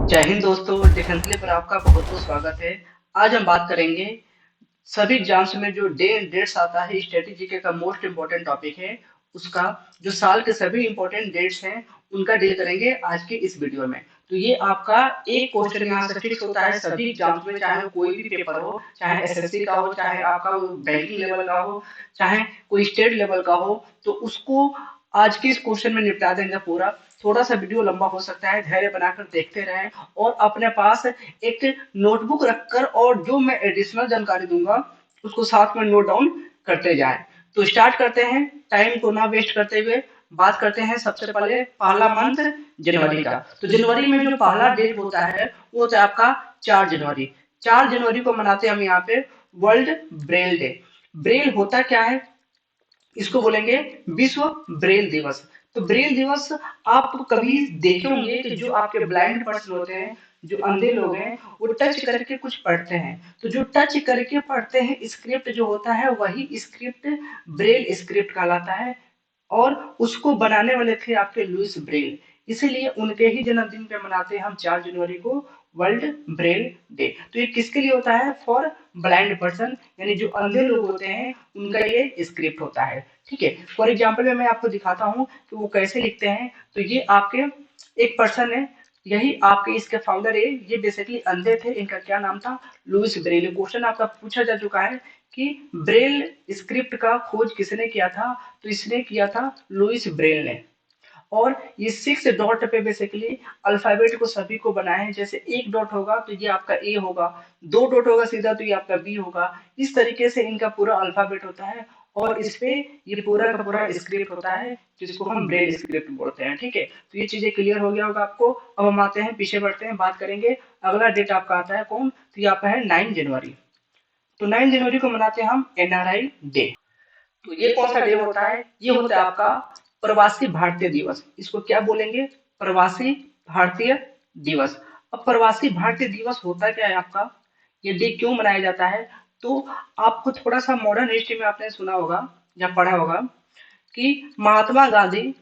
जय हिंद दोस्तों, डिफेंस पर आपका बहुत बहुत स्वागत है। आज हम बात करेंगे सभी एग्जाम्स में जो डे एंड डेट्स आता है, स्ट्रेटेजी का मोस्ट इम्पोर्टेंट टॉपिक है उसका। जो साल के सभी इम्पोर्टेंट डेट्स हैं उनका डील करेंगे आज की इस वीडियो में। तो ये आपका एक क्वेश्चन यहाँ से फिक्स होता है सभी एग्जाम्स में, चाहे वो कोई भी पेपर हो, चाहे एसएससी का हो, चाहे आपका बैंकिंग लेवल का हो, चाहे कोई स्टेट लेवल का हो, तो उसको आज के इस क्वेश्चन में निपटा देंगे पूरा। थोड़ा सा वीडियो लंबा हो सकता है, धैर्य बनाकर देखते रहें और अपने पास एक नोटबुक रखकर और जो मैं एडिशनल जानकारी दूंगा उसको साथ में नोट डाउन करते जाएं। तो स्टार्ट करते हैं, टाइम को ना वेस्ट करते हुए। बात करते हैं सबसे पहले पहला मंथ जनवरी का। तो जनवरी में जो पहला डेट होता है वो होता है आपका 4 जनवरी। 4 जनवरी को मनाते हैं हम यहाँ पे वर्ल्ड ब्रेल डे। ब्रेल होता क्या है, इसको बोलेंगे विश्व ब्रेल दिवस। तो ब्रेल दिवस आप कभी देखे होंगे कि जो आपके ब्लाइंड पर्सन होते हैं, जो अंधे लोग हैं, वो टच करके कुछ पढ़ते हैं। तो जो टच करके पढ़ते हैं स्क्रिप्ट जो होता है वही स्क्रिप्ट ब्रेल स्क्रिप्ट कहलाता है। और उसको बनाने वाले थे आपके लुइस ब्रेल, इसीलिए उनके ही जन्मदिन पे मनाते हैं हम 4 जनवरी को वर्ल्ड ब्रेल डे। तो ये किसके लिए होता है? फॉर ब्लाइंड पर्सन, यानी जो अंधे लोग होते हैं उनका ये स्क्रिप्ट होता है। ठीक है, फॉर एग्जाम्पल में मैं आपको दिखाता हूँ कि वो कैसे लिखते हैं। तो ये आपके एक पर्सन है, यही आपके इसके फाउंडर है। ये बेसिकली अंधे थे, इनका क्या नाम था? Louis Braille. क्वेश्चन आपका पूछा जा चुका है कि ब्रेल स्क्रिप्ट का खोज किसने किया था? तो इसने किया था लुइस ब्रेल ने। और ये 6 डॉट पे बेसिकली अल्फाबेट को सभी को बनाए हैं। जैसे एक डॉट होगा तो ये आपका ए होगा, 2 डॉट होगा सीधा तो ये आपका बी होगा। इस तरीके से इनका पूरा अल्फाबेट होता है और इस पे ये पूरा का पूरा स्क्रिप्ट होता है जिसको हम ब्रेल स्क्रिप्ट बोलते हैं। ठीक है, तो ये चीजें क्लियर हो गया होगा आपको। अब हम आते हैं, पीछे बढ़ते हैं, बात करेंगे। अगला डेट आपका आता है कौन? तो ये आपका है 9 जनवरी। तो 9 जनवरी को मनाते हैं हम एनआरआई डे। तो ये कौन सा डे होता है? ये होता है आपका प्रवासी भारतीय दिवस। इसको क्या बोलेंगे? प्रवासी भारतीय दिवस। अब प्रवासी भारतीय दिवस होता क्या है आपका, ये डे क्यों मनाया जाता है? तो आपको थोड़ा सा मॉडर्न हिस्ट्री में आपने सुना होगा या पढ़ा होगा कि महात्मा गांधी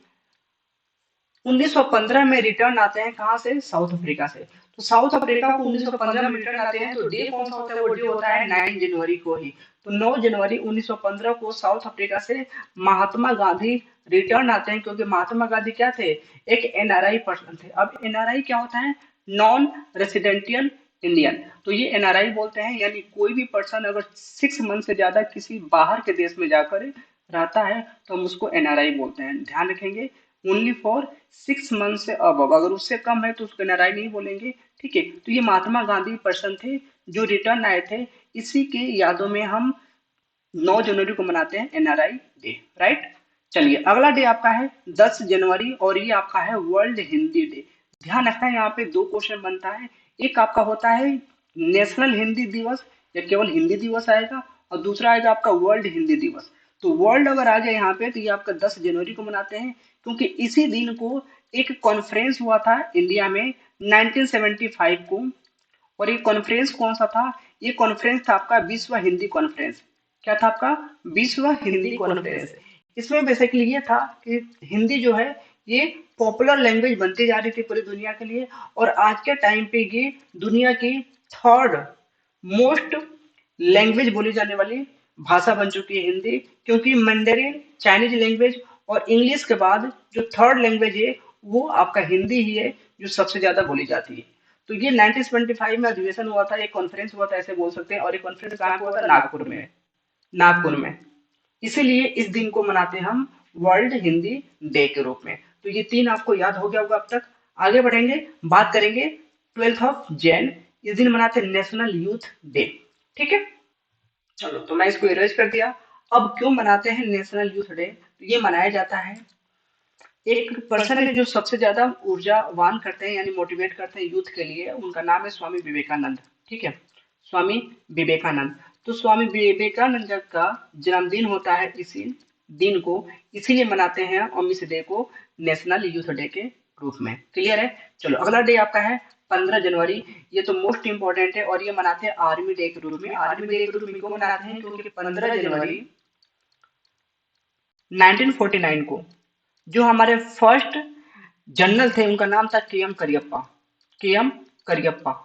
1915 में रिटर्न आते हैं, कहाँ से? साउथ अफ्रीका से। तो साउथ अफ्रीका को 1915 में रिटर्न आते हैं, तो डे कौन सा होता है? वो डे होता है 9 जनवरी को ही। तो 9 जनवरी 1915 को साउथ अफ्रीका से महात्मा गांधी रिटर्न आते हैं, क्योंकि महात्मा गांधी क्या थे? एक एनआरआई पर्सन थे। अब एनआरआई क्या होता है? Non residential Indian. तो ये एनआरआई बोलते हैं, यानी कोई भी पर्सन अगर 6 मंथ से ज्यादा किसी बाहर के देश में जाकर रहता है तो हम उसको एनआरआई बोलते हैं। ध्यान रखेंगे, ओनली फॉर 6 मंथ से अब, अगर उससे कम है तो उसको एनआरआई नहीं बोलेंगे। ठीक है, तो ये महात्मा गांधी पर्सन थे जो रिटर्न आए थे। इसी के यादों में हम 9 जनवरी को मनाते हैं एनआरआई डे। राइट, चलिए अगला डे आपका है 10 जनवरी, और ये आपका है वर्ल्ड हिंदी डे। ध्यान रखना है, यहाँ पे दो क्वेश्चन बनता है। एक आपका होता है नेशनल हिंदी दिवस, या केवल हिंदी दिवस आएगा, और दूसरा आएगा आपका वर्ल्ड हिंदी दिवस। तो वर्ल्ड अगर आ जाए यहाँ पे तो ये आपका 10 जनवरी को मनाते हैं, क्योंकि इसी दिन को एक कॉन्फ्रेंस हुआ था इंडिया में 1975 को। और ये कॉन्फ्रेंस कौन सा था? ये कॉन्फ्रेंस था आपका विश्व हिंदी कॉन्फ्रेंस। क्या था आपका? विश्व हिंदी कॉन्फ्रेंस। इसमें बेसिकली ये था कि हिंदी जो है ये पॉपुलर लैंग्वेज बनती जा रही थी पूरी दुनिया के लिए। और आज के टाइम पे ये दुनिया की थर्ड मोस्ट लैंग्वेज बोली जाने वाली भाषा बन चुकी है हिंदी, क्योंकि मंडेरियन चाइनीज लैंग्वेज और इंग्लिश के बाद जो थर्ड लैंग्वेज है वो आपका हिंदी ही है, जो सबसे ज्यादा बोली जाती है। तो ये 1975 में अधिवेशन हुआ था, एक कॉन्फ्रेंस हुआ था ऐसे बोल सकते हैं। और ये कॉन्फ्रेंस कहाँ पे हुआ था? नागपुर में। नागपुर में। इसीलिए इस दिन को मनाते हैं हम वर्ल्ड हिंदी डे के रूप में। तो ये तीन आपको याद हो गया होगा अब तक। आगे बढ़ेंगे, बात करेंगे 12 जैन। इस दिन मनाते हैं नेशनल यूथ डे। ठीक है, चलो तो मैं इसको इरेज कर दिया। अब क्यों मनाते हैं नेशनल यूथ डे? तो ये मनाया जाता है, एक पर्सन है जो सबसे ज्यादा ऊर्जावान करते हैं यानी मोटिवेट करते हैं यूथ के लिए, उनका नाम है स्वामी विवेकानंद। ठीक है, स्वामी विवेकानंद। तो स्वामी विवेकानंद का जन्मदिन होता है इसी दिन को, इसीलिए मनाते हैं हम इस डे को नेशनल यूथ डे के रूप में। क्लियर है? चलो अगला डे आपका है 15 जनवरी। ये तो मोस्ट इंपॉर्टेंट है, और ये मनाते हैं आर्मी डे के रूप में। आर्मी डे के रूप में क्यों मनाते हैं? क्योंकि 15 जनवरी 1949 को जो हमारे फर्स्ट जनरल थे उनका नाम था के एम करियप्पा। के एम करियप्पा।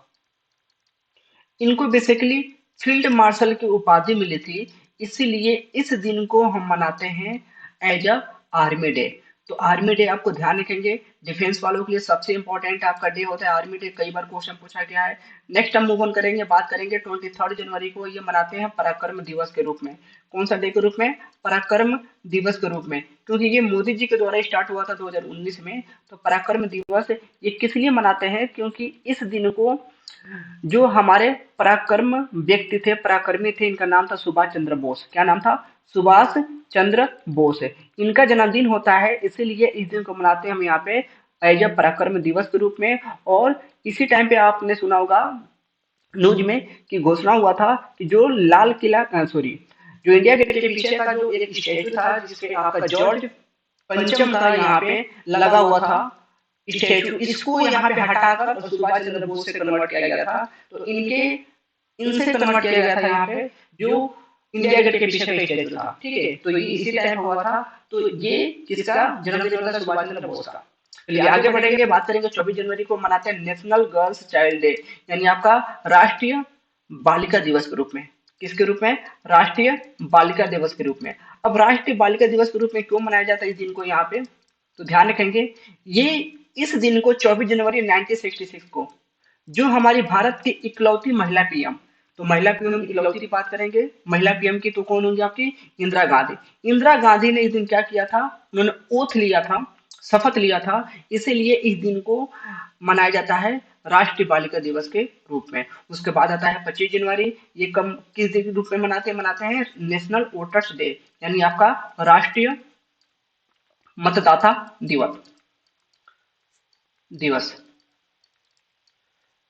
इनको बेसिकली फील्ड मार्शल की उपाधि मिली थी, इसीलिए इस दिन को हम मनाते हैं एज अ आर्मी डे। तो आर्मी डे आपको ध्यान रखेंगे, डिफेंस वालों के लिए सबसे इंपॉर्टेंट आपका डे होता है आर्मी डे, कई बार क्वेश्चन पूछा गया है। नेक्स्ट हम मूव ऑन करेंगे, बात करेंगे 23 जनवरी को ये मनाते हैं पराक्रम दिवस के रूप में। कौन सा डे के रूप में? पराक्रम दिवस के रूप में, क्योंकि ये मोदी जी के द्वारा स्टार्ट हुआ था 2019 में। तो पराक्रम दिवस ये किस लिए मनाते हैं? क्योंकि इस दिन को जो हमारे पराक्रम व्यक्ति थे, पराक्रमी थे, इनका नाम था सुभाष चंद्र बोस। क्या नाम था? सुभाष चंद्र बोस। इनका जन्मदिन होता है, इसीलिए इस दिन को मनाते हैं हम यहाँ पे एज अ पराक्रम दिवस के रूप में। और इसी टाइम पे आपने सुना होगा न्यूज में कि घोषणा हुआ था कि जो लाल किला सॉरी जो इंडिया गेट के पीछे का जो एक स्टैचू था जिसके आपका जॉर्ज पंचम था यहाँ पे लगा हुआ था स्टैचू, इसको यहाँ पे हटाकर और सुभाष चंद्र बोस से कन्वर्ट किया गया था। तो इनसे कन्वर्ट किया गया था यहाँ पे जो इंडिया गेट के पीछे का स्टैचू था। ठीक है, तो ये इसी टाइम हुआ था। तो ये किसका जन्मदिन होता है? सुभाष चंद्र बोस का। चलिए आगे बढ़ेंगे, बात करेंगे 24 जनवरी को मनाते हैं नेशनल गर्ल्स चाइल्ड डे, यानी आपका राष्ट्रीय बालिका दिवस के रूप में। किसके रूप में? राष्ट्रीय बालिका दिवस के रूप में। अब राष्ट्रीय बालिका दिवस के रूप में क्यों मनाया जाता है इस दिन को यहाँ पे? तो ध्यान रखेंगे, ये इस दिन को 24 जनवरी 1966 को जो हमारी भारत की इकलौती महिला पीएम, तो महिला पीएम इकलौती की बात करेंगे, महिला पीएम की तो कौन होंगी आपकी? इंदिरा गांधी। इंदिरा गांधी ने इस दिन क्या किया था? उन्होंने ओथ लिया था, शपथ लिया था, इसीलिए इस दिन को मनाया जाता है राष्ट्रीय बालिका दिवस के रूप में। उसके बाद आता है 25 जनवरी, ये कम किस दिन के रूप में मनाते हैं नेशनल वोटर्स डे, यानी आपका राष्ट्रीय मतदाता दिवस।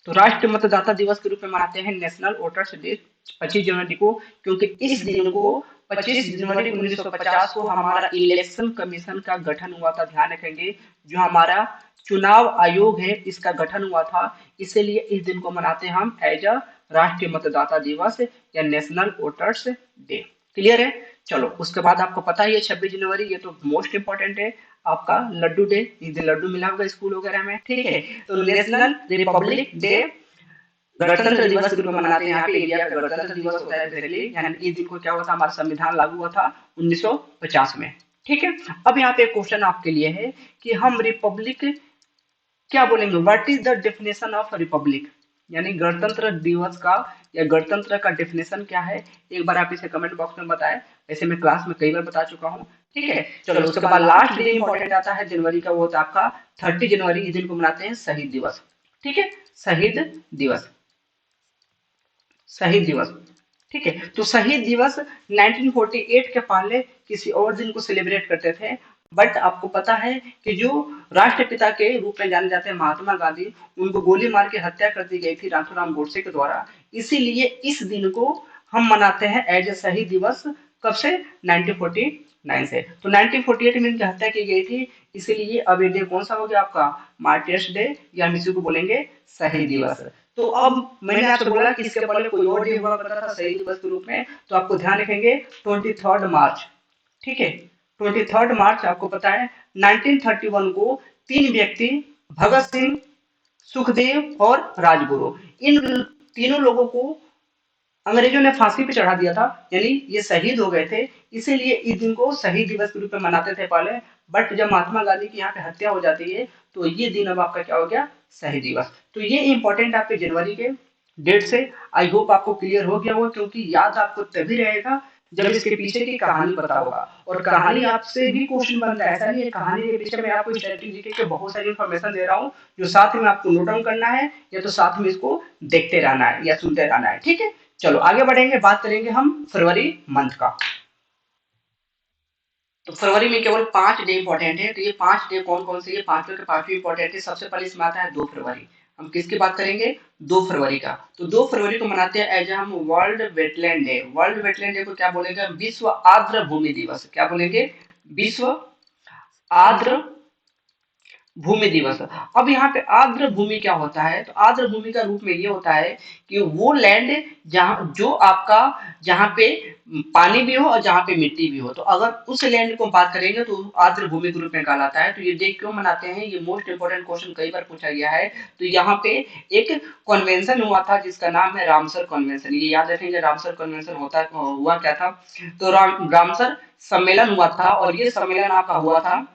तो राष्ट्रीय मतदाता दिवस के रूप में मनाते हैं नेशनल वोटर्स डे 25 जनवरी को, क्योंकि इस दिन को 25 जनवरी 1950 को हमारा इलेक्शन कमीशन का गठन हुआ था। ध्यान रखेंगे, जो हमारा चुनाव आयोग है इसका गठन हुआ था, इसीलिए इस दिन को मनाते हैं हम एज अ राष्ट्रीय मतदाता दिवस या नेशनल वोटर्स डे। क्लियर है? चलो उसके बाद आपको पता ही है 26 जनवरी, ये तो मोस्ट इंपॉर्टेंट है आपका लड्डू डे। इस दिन लड्डू मिला होगा स्कूल वगैरह में। ठीक है, तो नेशनल रिपब्लिक डे गणतंत्र दिवस के रूप में मनाते हैं। यहाँ पे इंडिया का गणतंत्र दिवस होता है बेसिकली, यानी इस दिन को क्या हुआ था? हमारा संविधान लागू हुआ था 1950 में। ठीक है, अब यहाँ पे एक क्वेश्चन आपके लिए है कि हम रिपब्लिक क्या बोलेंगे? What is the definition of Republic, यानी गणतंत्र दिवस का या गणतंत्र का डेफिनेशन क्या है? एक बार आप इसे कमेंट बॉक्स में बताएं, वैसे मैं क्लास में कई बार बता चुका हूँ। ठीक है, चलो उसके बाद लास्ट डे इंपॉर्टेंट आता है जनवरी का, वो होता है आपका 30 जनवरी। इस दिन को मनाते हैं शहीद दिवस। ठीक है, शहीद दिवस, शहीद दिवस। ठीक है, तो शहीद दिवस 1948 के पहले किसी और दिन को सेलिब्रेट करते थे, बट आपको पता है कि जो राष्ट्रपिता के रूप में जाने जाते हैं महात्मा गांधी, उनको गोली मार के हत्या कर दी गई थी नाथूराम गोडसे के द्वारा, इसीलिए इस दिन को हम मनाते हैं एज ए शहीद दिवस। कब से? 1949 से। तो 1948 में इनकी हत्या की गई थी, इसीलिए अब ये डे कौन सा हो गया आपका? मार्टियर्स डे, या हम इसी को बोलेंगे शहीद दिवस। तो अब मैंने आपसे बोला कि इसके पहले कोई और डे हुआ करता था शहीद दिवस के रूप में, तो आपको ध्यान रखेंगे 23 मार्च। ठीक है, 23 मार्च आपको पता है 1931 को तीन व्यक्ति, भगत सिंह, सुखदेव और राजगुरु, इन तीनों लोगों को अंग्रेजों ने फांसी पे चढ़ा दिया था, यानी ये शहीद हो गए थे, इसीलिए इस दिन को शहीद दिवस के रूप में मनाते थे पहले। बट जब महात्मा गांधी की यहाँ पे हत्या हो जाती है, तो ये दिन अब आपका क्या हो गया? शहीद दिवस। तो ये इंपॉर्टेंट आपके जनवरी के डेट से आई होप आपको क्लियर हो गया होगा, क्योंकि याद आपको तभी रहेगा जब इसके पीछे की कहानी पता होगा। और कहानी आपसे भी क्वेश्चन बनता है, ऐसा नहीं है कहानी के पीछे मैं आपको स्ट्रेटजी के बहुत सारी इंफॉर्मेशन दे रहा हूँ, जो साथ में आपको नोट डाउन करना है, या तो साथ में इसको देखते रहना है या सुनते रहना है। ठीक है, चलो आगे बढ़ेंगे, बात करेंगे हम फरवरी मंथ का। तो फरवरी में केवल 5 डे इंपॉर्टेंट है। तो ये 5 डे कौन कौन से? ये पांचों के पांचों इंपॉर्टेंट है। सबसे पहले इसमें आता है 2 फरवरी। हम किसकी बात करेंगे? 2 फरवरी का। तो 2 फरवरी को मनाते हैं एज हम world wetland day. World wetland day को क्या बोलेंगे? विश्व आर्द्र भूमि दिवस। क्या बोलेंगे? विश्व आर्द्र भूमि दिवस। अब यहाँ पे आर्द्र भूमि क्या होता है, तो आर्द्र भूमि का रूप में ये होता है कि वो लैंड जहाँ जो आपका जहाँ पे पानी भी हो और जहाँ पे मिट्टी भी हो, तो अगर उस लैंड को बात करेंगे तो आर्द्र भूमि के रूप में कहलाता है। तो ये डे क्यों मनाते हैं, ये मोस्ट इंपोर्टेंट क्वेश्चन कई बार पूछा गया है। तो यहाँ पे एक कन्वेंशन हुआ था जिसका नाम है रामसर कन्वेंशन, ये याद रखेंगे रामसर कन्वेंशन होता हुआ क्या था। तो रामसर सम्मेलन हुआ था और ये सम्मेलन आपका हुआ था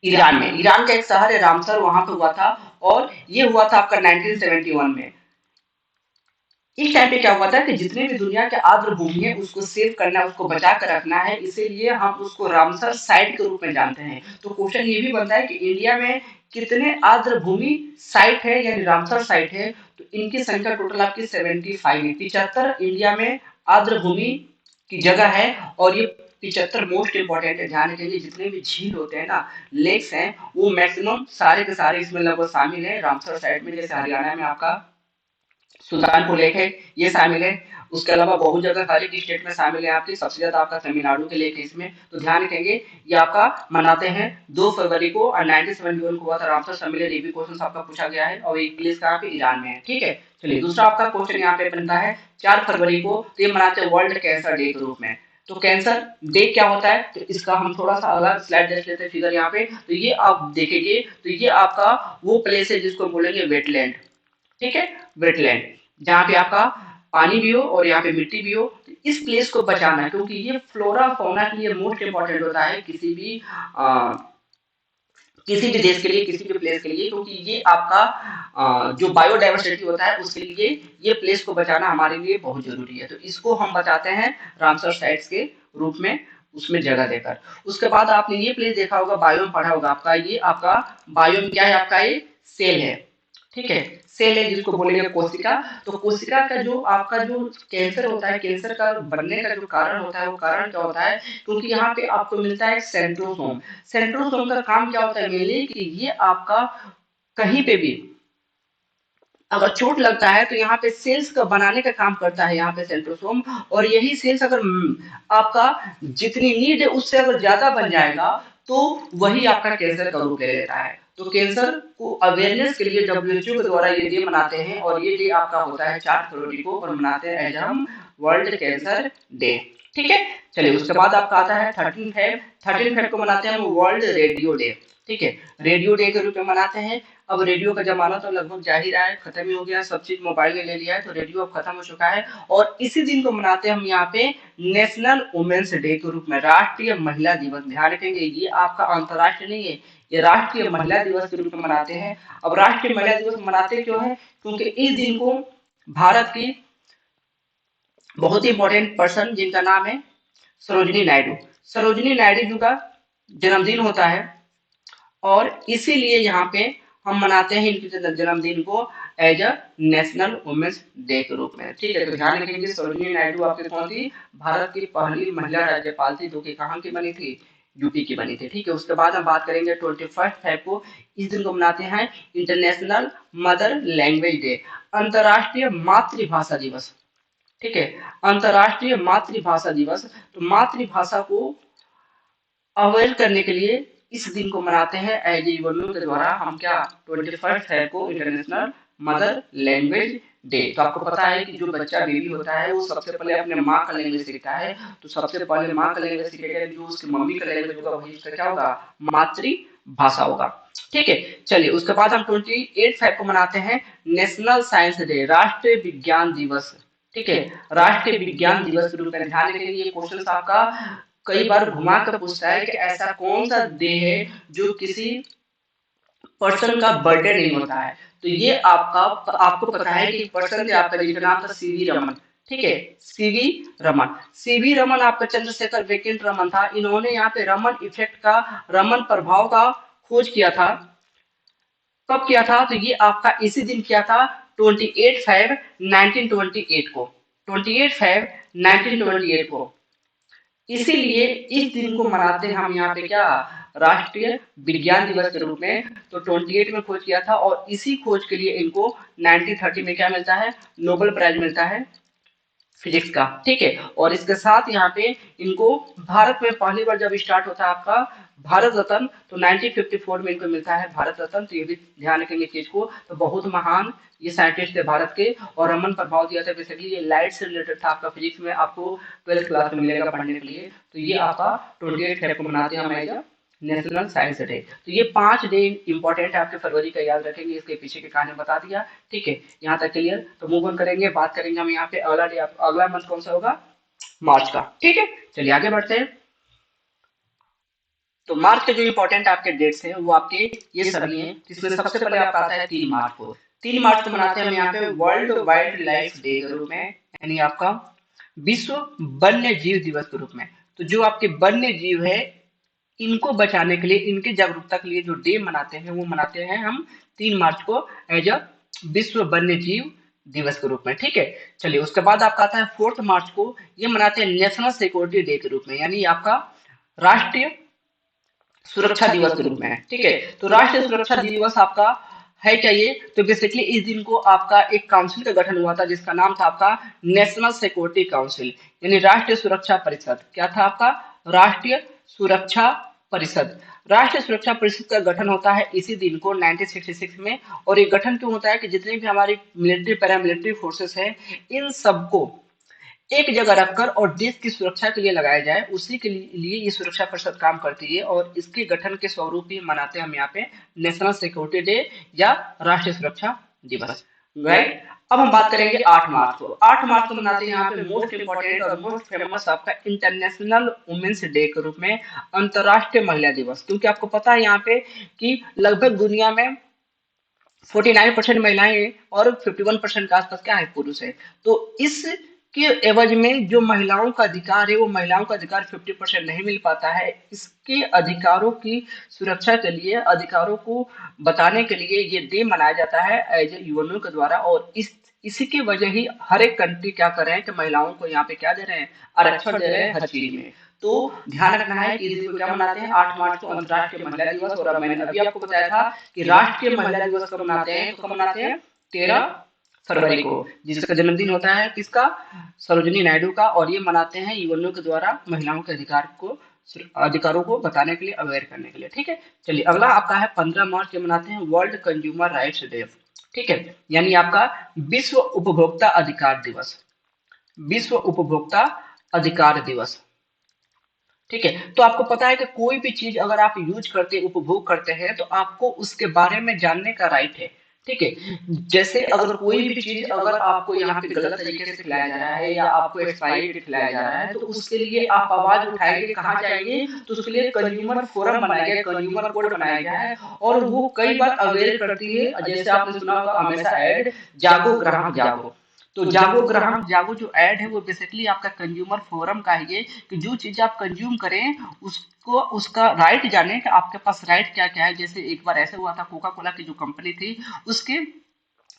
ईरान में। ईरान का एक शहर है रामसर, वहां पे हुआ था और ये हुआ था आपका 1971 में। इस टाइम पे क्या हुआ था कि जितने भी दुनिया के आर्द्र भूमि है उसको सेव करना है, उसको बचा कर रखना है, इसीलिए हम उसको रामसर साइट के रूप में जानते हैं। तो क्वेश्चन ये भी बनता है कि इंडिया में कितने आर्द्र भूमि साइट है यानी रामसर साइट है, तो इनकी संख्या टोटल आपकी 75 है। 75 इंडिया में आर्द्र भूमि की जगह है और ये 75 मोस्ट इंपॉर्टेंट है। ध्यान रखेंगे जितने भी झील होते हैं ना, लेक्स हैं, वो मैक्सिमम सारे के सारे इसमें लगभग शामिल है रामसर साइट में। जैसे हरियाणा में आपका सुल्तानपुर लेक है, ये शामिल है। उसके अलावा बहुत जगह हर एक स्टेट में शामिल है आपकी, सबसे ज्यादा आपका तमिलनाडु के लेक है इसमें। तो ध्यान रखेंगे ये आपका मनाते हैं 2 फरवरी को और 1971 को हुआ था रामसर सम्मेलन। ये भी क्वेश्चन आपका पूछा गया है और एक प्लेस कहाँ पे, ईरान में है। ठीक है, चलिए दूसरा आपका क्वेश्चन यहाँ पे बनता है 4 फरवरी को, तो ये मनाते हैं वर्ल्ड कैंसर डे के रूप में। तो कैंसर डे क्या होता है, तो इसका हम थोड़ा सा अलग स्लाइड देख लेते हैं फिगर यहाँ पे। तो ये आप देखेंगे तो ये आपका वो प्लेस है जिसको बोलेंगे वेटलैंड। ठीक है, वेटलैंड जहाँ पे आपका पानी भी हो और यहाँ पे मिट्टी भी हो। तो इस प्लेस को बचाना है क्योंकि ये फ्लोरा फौना के लिए मोस्ट इंपॉर्टेंट होता है किसी भी देश के लिए, किसी भी प्लेस के लिए, क्योंकि ये आपका जो बायोडाइवर्सिटी होता है उसके लिए ये प्लेस को बचाना हमारे लिए बहुत जरूरी है। तो इसको हम बचाते हैं रामसर साइट्स के रूप में, उसमें जगह देकर। उसके बाद आपने ये प्लेस देखा होगा, बायोम पढ़ा होगा आपका, ये आपका बायोम क्या है, आपका ये सेल है। ठीक है, सेल है जिसको बोलेंगे कोशिका। तो कोशिका का जो आपका जो कैंसर होता है, कैंसर का बनने का जो कारण होता है वो कारण क्या होता है, क्योंकि यहाँ पे आपको मिलता है सेंट्रोसोम। सेंट्रोसोम का काम क्या होता है मेनली कि ये आपका कहीं पे भी अगर चोट लगता है तो यहाँ पे सेल्स का बनाने का काम करता है यहाँ पे सेंट्रोसोम। और यही सेल्स अगर आपका जितनी नीड है उससे अगर ज्यादा बन जाएगा तो वही आपका कैंसर का रूप ले लेता है। तो कैंसर को अवेयरनेस के लिए डब्ल्यूएचओ के द्वारा ये डे मनाते हैं और ये डे आपका होता है 4 फरवरी को और मनाते हैं एज हम वर्ल्ड कैंसर डे। ठीक है, चलिए उसके बाद आपका आता है 13 फेब। 13 फेब को मनाते हैं हम वर्ल्ड रेडियो डे। ठीक है, रेडियो डे के रूप में मनाते हैं। अब रेडियो का जमाना तो लगभग जा ही रहा है, खत्म ही हो गया, सब चीज मोबाइल ने ले लिया है, तो रेडियो अब खत्म हो चुका है। और इसी दिन को मनाते हैं हम यहाँ पे नेशनल वुमेन्स डे के रूप में, राष्ट्रीय महिला दिवस। ध्यान रखेंगे ये आपका अंतर्राष्ट्रीय नहीं है, ये राष्ट्रीय महिला दिवस के रूप में मनाते हैं। अब राष्ट्रीय महिला दिवस मनाते क्यों है, क्योंकि इस दिन को भारत की बहुत ही इंपॉर्टेंट पर्सन जिनका नाम है सरोजिनी नायडू, सरोजिनी नायडू जी का जन्मदिन होता है और इसीलिए यहाँ पे हम मनाते हैं इनके जन्मदिन को as a national women's day के रूप में। ठीक है, तो ध्यान रखेंगे सरोजिनी नायडू आपके कौन थी, भारत की पहली महिला राज्यपाल थी, जो कि कहाँ की बनी थी, यूपी की बनी थी। ठीक है, उसके बाद हम बात करेंगे 21 फेब को, इस दिन को मनाते हैं इंटरनेशनल मदर लैंग्वेज डे, अंतर्राष्ट्रीय मातृभाषा दिवस। ठीक है, अंतर्राष्ट्रीय मातृभाषा दिवस। तो मातृभाषा को अवॉइड करने के लिए इस दिन को मनाते हैं एज यूएनओ के द्वारा हम क्या, 21 फेब को इंटरनेशनल मदर लैंग्वेज डे। तो आपको पता है कि जो बच्चा बेबी होता है वो सबसे पहले अपने माँ का लैंग्वेज सीखता है। तो सबसे पहले माँ का लैंग्वेज सीखेगा, जो उसकी मम्मी का लैंग्वेज होगा वही उसका क्या होगा, मातृभाषा होगा। ठीक है, चलिए उसके बाद हम 28 फेब को मनाते हैं नेशनल साइंस डे, राष्ट्रीय विज्ञान दिवस। ठीक है, राष्ट्रीय विज्ञान दिवस के रूप में। ध्यान रखेंगे ये क्वेश्चन आपका कई बार घुमा कर पूछता है कि ऐसा कौन सा डे है जो किसी पर्सन का बर्थडे नहीं होता है। तो ये आपका, आपको पता है कि पर्सन थे आपका जिनका नाम था सीवी रमन। ठीक है, सीवी रमन, सीवी रमन आपका चंद्रशेखर वेकेंट रमन था। इन्होंने यहाँ पे रमन इफेक्ट का, रमन प्रभाव का खोज किया था। कब किया था, तो ये आपका इसी दिन किया था 28 फेब 1928 को, 28 फेब 1928 को। इसीलिए इस दिन को मनाते हैं हम यहाँ पे क्या, राष्ट्रीय विज्ञान दिवस के रूप में। तो 28 में खोज किया था और इसी खोज के लिए इनको 1930 में क्या मिलता है, नोबेल प्राइज मिलता है फिजिक्स का, ठीक है। और इसके साथ यहाँ पे इनको भारत में पहली बार जब स्टार्ट होता है आपका भारत रत्न, तो 1954 में इनको मिलता है भारत रत्न। तो ये भी ध्यान रखेंगे चीज को। तो बहुत महान ये साइंटिस्ट थे भारत के, और रमन प्रभाव दिया था। बेसिकली ये लाइट से रिलेटेड था। आपका फिजिक्स में आपको 12th क्लास में मिलेगा पढ़ने के लिए। तो ये आपका 28 को मनाते हैं हम एज नेशनल साइंस डे। तो ये 5 डे इंपॉर्टेंट है आपके फरवरी का, याद रखेंगे। इसके पीछे की कहानी बता दिया, ठीक है। यहाँ तक क्लियर। तो मूव ऑन करेंगे, बात करेंगे हम यहाँ पे अगला डे, अगला मंथ कौन सा होगा, मार्च का, ठीक है। चलिए आगे बढ़ते हैं। तो मार्च के जो इंपॉर्टेंट आपके डेट्स हैं वो आपके ये सभी हैं, जिसमें सबसे पहले आपका आता है 3 मार्च को। 3 मार्च को मनाते हैं हम यहाँ पे वर्ल्ड वाइल्ड लाइफ डे के रूप में, यानी आपका विश्व वन्य जीव दिवस के रूप में। तो जो आपके वन्य जीव है इनको बचाने के लिए, इनकी जागरूकता के लिए जो डे मनाते हैं वो मनाते हैं हम 3 मार्च को एज अ विश्व वन्य जीव दिवस के रूप में, ठीक है। चलिए उसके बाद आपका आता है 4 मार्च को, ये मनाते हैं नेशनल सिक्योरिटी डे के रूप में, यानी आपका राष्ट्रीय सुरक्षा दिवस के रूप में, ठीक है। तो राष्ट्रीय सुरक्षा दिवस आपका है क्या ये, तो बेसिकली इस दिन को आपका एक काउंसिल का गठन हुआ था जिसका नाम था आपका नेशनल सिक्योरिटी काउंसिल, यानी राष्ट्रीय सुरक्षा परिषद। क्या था आपका, राष्ट्रीय सुरक्षा परिषद। राष्ट्रीय सुरक्षा परिषद का गठन होता है इसी दिन को 1966 में। और ये गठन क्यों होता है कि जितनी भी हमारी मिलिट्री पैरामिलिट्री फोर्सेस है इन सबको एक जगह रखकर और देश की सुरक्षा के लिए लगाया जाए, उसी के लिए ये सुरक्षा परिषद काम करती है। और इसके गठन के स्वरूप ही मनाते हैं हम यहाँ पे नेशनल सिक्योरिटी डे या राष्ट्रीय सुरक्षा दिवस, राइट। अब हम बात करेंगे 8 मार्च को। 8 मार्च को मनाते हैं यहाँ पे मोस्ट इंपॉर्टेंट और मोस्ट फेमस आपका इंटरनेशनल वुमेन्स डे के रूप में, अंतरराष्ट्रीय महिला दिवस। क्योंकि आपको पता है यहाँ पे कि लगभग दुनिया में 49% महिलाएं हैं और 51% के आसपास क्या है, पुरुष है। तो इस के एवज में जो महिलाओं का अधिकार है वो महिलाओं का अधिकार 50% नहीं मिल पाता है। इसके अधिकारों की सुरक्षा के लिए, अधिकारों को बताने के लिए ये डे मनाया जाता है एज ए यूएनओ के द्वारा। और इसी की वजह ही हर एक कंट्री क्या कर रहे हैं कि महिलाओं को यहाँ पे क्या दे रहे हैं, आरक्षण दे रहे हैं हर चीज में। तो ध्यान रखना है कि इस दिन को क्या मनाते हैं, 8 मार्च को अंतर्राष्ट्रीय महिला दिवस। और अब मैंने अभी आपको बताया था कि राष्ट्रीय महिला दिवस कब मनाते हैं, तो कब मनाते हैं, 13 फरवरी को, जिसका जन्मदिन होता है किसका, सरोजिनी नायडू का। और ये मनाते हैं यूएनओ के द्वारा महिलाओं के अधिकारों को बताने के लिए, अवेयर करने के लिए, ठीक है। चलिए अगला आपका है 15 मार्च, ये मनाते हैं वर्ल्ड कंज्यूमर राइट्स डे, ठीक है। यानी आपका विश्व उपभोक्ता अधिकार दिवस, विश्व उपभोक्ता अधिकार दिवस, ठीक है। तो आपको पता है कि कोई भी चीज अगर आप यूज करते, उपभोग करते हैं, तो आपको उसके बारे में जानने का राइट है, ठीक है। जैसे अगर कोई भी चीज अगर आपको यहाँ पे गलत तरीके से खिलाया जा रहा है या आपको एक्सपायरी डेट खिलाया जा रहा है, तो उसके लिए आप आवाज उठाएंगे, कहाँ जाएंगे, तो उसके लिए कंज्यूमर फोरम बनाया गया, कंज्यूमर कोड बनाया गया है। और वो कई बार अवेयर करती है, जैसे आपने सुना होगा हमेशा ऐड, जागो ग्राहक जागो। तो जागो ग्राहक जागो जो ऐड है वो बेसिकली आपका कंज्यूमर फोरम का ही है, कि जो चीज आप कंज्यूम करें उसको उसका राइट जाने कि आपके पास राइट क्या क्या है। जैसे एक बार ऐसे हुआ था, कोका कोला की जो कंपनी थी उसके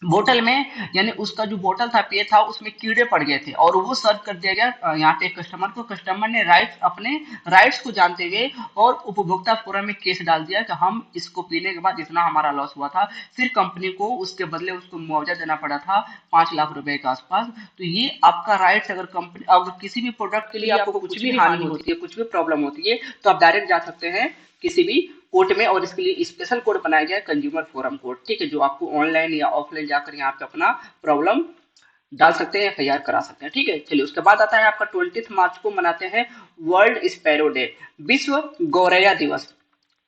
बोतल में, यानी उसका जो बोतल था पेय था उसमें कीड़े पड़ गए थे और वो सर्व कर दिया गया यहाँ पे कस्टमर को। कस्टमर ने अपने राइट्स को जानते हुए और उपभोक्ता फोरम में केस डाल दिया कि हम इसको पीने के बाद इतना हमारा लॉस हुआ था। फिर कंपनी को उसके बदले उसको मुआवजा देना पड़ा था 5 लाख रुपए के आसपास। तो ये आपका राइट्स, अगर कंपनी अगर किसी भी प्रोडक्ट के लिए आपको कुछ भी हानि होती है, कुछ भी प्रॉब्लम होती है, तो आप डायरेक्ट जा सकते हैं किसी भी कोर्ट में। और इसके लिए स्पेशल कोड बनाया गया है, कंज्यूमर फोरम कोड, ठीक है, जो आपको ऑनलाइन या ऑफलाइन जाकर यहाँ पे अपना प्रॉब्लम डाल सकते हैं, एफआईआर करा सकते हैं, ठीक है। चलिए उसके बाद आता है आपका 20 मार्च को मनाते हैं वर्ल्ड स्पैरो डे, विश्व गौरैया दिवस,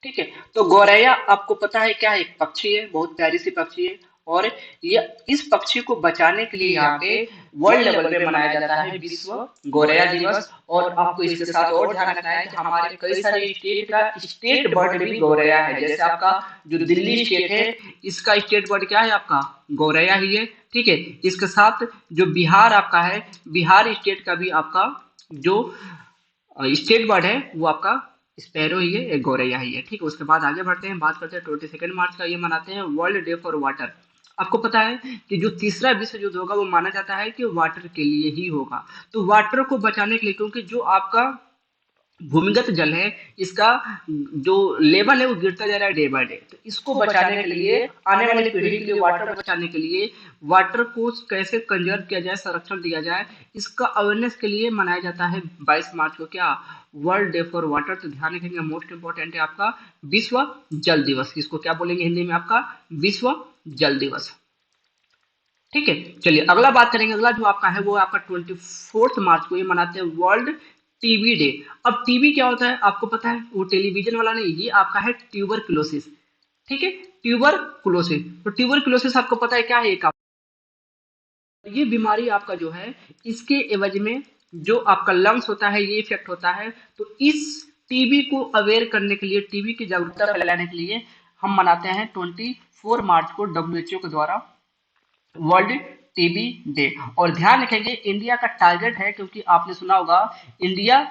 ठीक है। तो गौरैया आपको पता है क्या है, एक पक्षी है, बहुत प्यारी सी पक्षी है। और ये इस पक्षी को बचाने के लिए यहाँ पे वर्ल्ड लेवल पे मनाया जाता है विश्व गौरैया दिवस। और आपको इसके साथ और ध्यान रखना है कि हमारे कई सारे स्टेट का स्टेट बर्ड भी गौरैया है। जैसे आपका जो दिल्ली स्टेट है इसका स्टेट बर्ड क्या है, आपका गौरैया ही है, ठीक है। इसके साथ जो बिहार आपका है, बिहार स्टेट का भी आपका जो स्टेट बर्ड है वो आपका स्पैरो ही है, एक गौरैया ही है, ठीक है। उसके बाद आगे बढ़ते हैं, बात करते हैं 22 मार्च का, ये मनाते हैं वर्ल्ड डे फॉर वाटर। आपको पता है कि जो तीसरा विश्व युद्ध होगा वो माना जाता है कि वाटर के लिए ही होगा। तो वाटर को बचाने के लिए, क्योंकि जो आपका भूमिगत जल है, इसका जो लेवल है वो गिरता जा रहा है डे बाय डे। तो इसको बचाने के लिए, आने वाली पीढ़ी के लिए, वाटर बचाने के लिए, वाटर को कैसे कंजर्व किया जाए, संरक्षण दिया जाए, इसका अवेयरनेस के लिए मनाया जाता है 22 मार्च को क्या, वर्ल्ड डे फॉर वाटर। तो ध्यान रखेंगे मोस्ट इंपॉर्टेंट है आपका विश्व जल दिवस। इसको क्या बोलेंगे हिंदी में आपका विश्व जल दिवस। ठीक है, चलिए अगला बात करेंगे। अगला जो आपका है वो आपका 24 मार्च को ये मनाते हैं वर्ल्ड टीबी डे। अब टीबी क्या होता है आपको पता है, वो टेलीविजन वाला नहीं, ये आपका है ट्यूबरकुलोसिस। ठीक है, ट्यूबरकुलोसिस। तो ट्यूबरकुलोसिस आपको पता है क्या है, एक ये बीमारी आपका जो है, इसके एवज में जो आपका लंग्स होता है ये इफेक्ट होता है। तो इस टीबी को अवेयर करने के लिए, टीबी की जागरूकता फैलाने के लिए हम मनाते हैं 24 मार्च को डब्ल्यूएचओ के द्वारा वर्ल्ड टीबी डे। और ध्यान रखेंगे इंडिया का टारगेट है, क्योंकि आपने सुना होगा इंडिया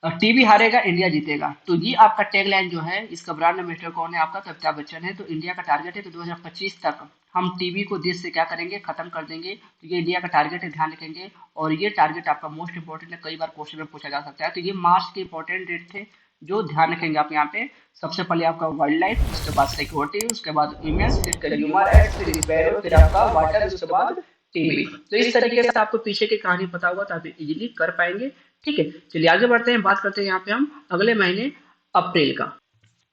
टीबी हारेगा इंडिया जीतेगा। तो ये आपका टैगलाइन जो है, इसका ब्रांड एम्बेसडर कौन है आपका, अमिताभ बच्चन है। तो इंडिया का टारगेट है कि 2025 तक हम टीबी को देश से क्या करेंगे, खत्म कर देंगे। तो ये इंडिया का टारगेट है, ध्यान रखेंगे। और ये टारगेट आपका मोस्ट इंपॉर्टेंट है, कई बार क्वेश्चन में पूछा जा सकता है। तो ये मार्च के इंपॉर्टेंट डेट थे जो ध्यान रखेंगे आप यहाँ पे। सबसे पहले आपका वाइल्ड लाइफ, उसके बाद सिक्योरिटी, उसके बाद वुमेन्स, फिर कंज्यूमर राइट्स, फिर स्पैरो, फिर आपका वाटर, उसके बाद टीबी। तो इस तरीके से आपको पीछे की कहानी पता होगा तो आप इजीली कर पाएंगे। ठीक है, चलिए आगे बढ़ते हैं, बात करते हैं यहाँ पे हम अगले महीने अप्रैल का।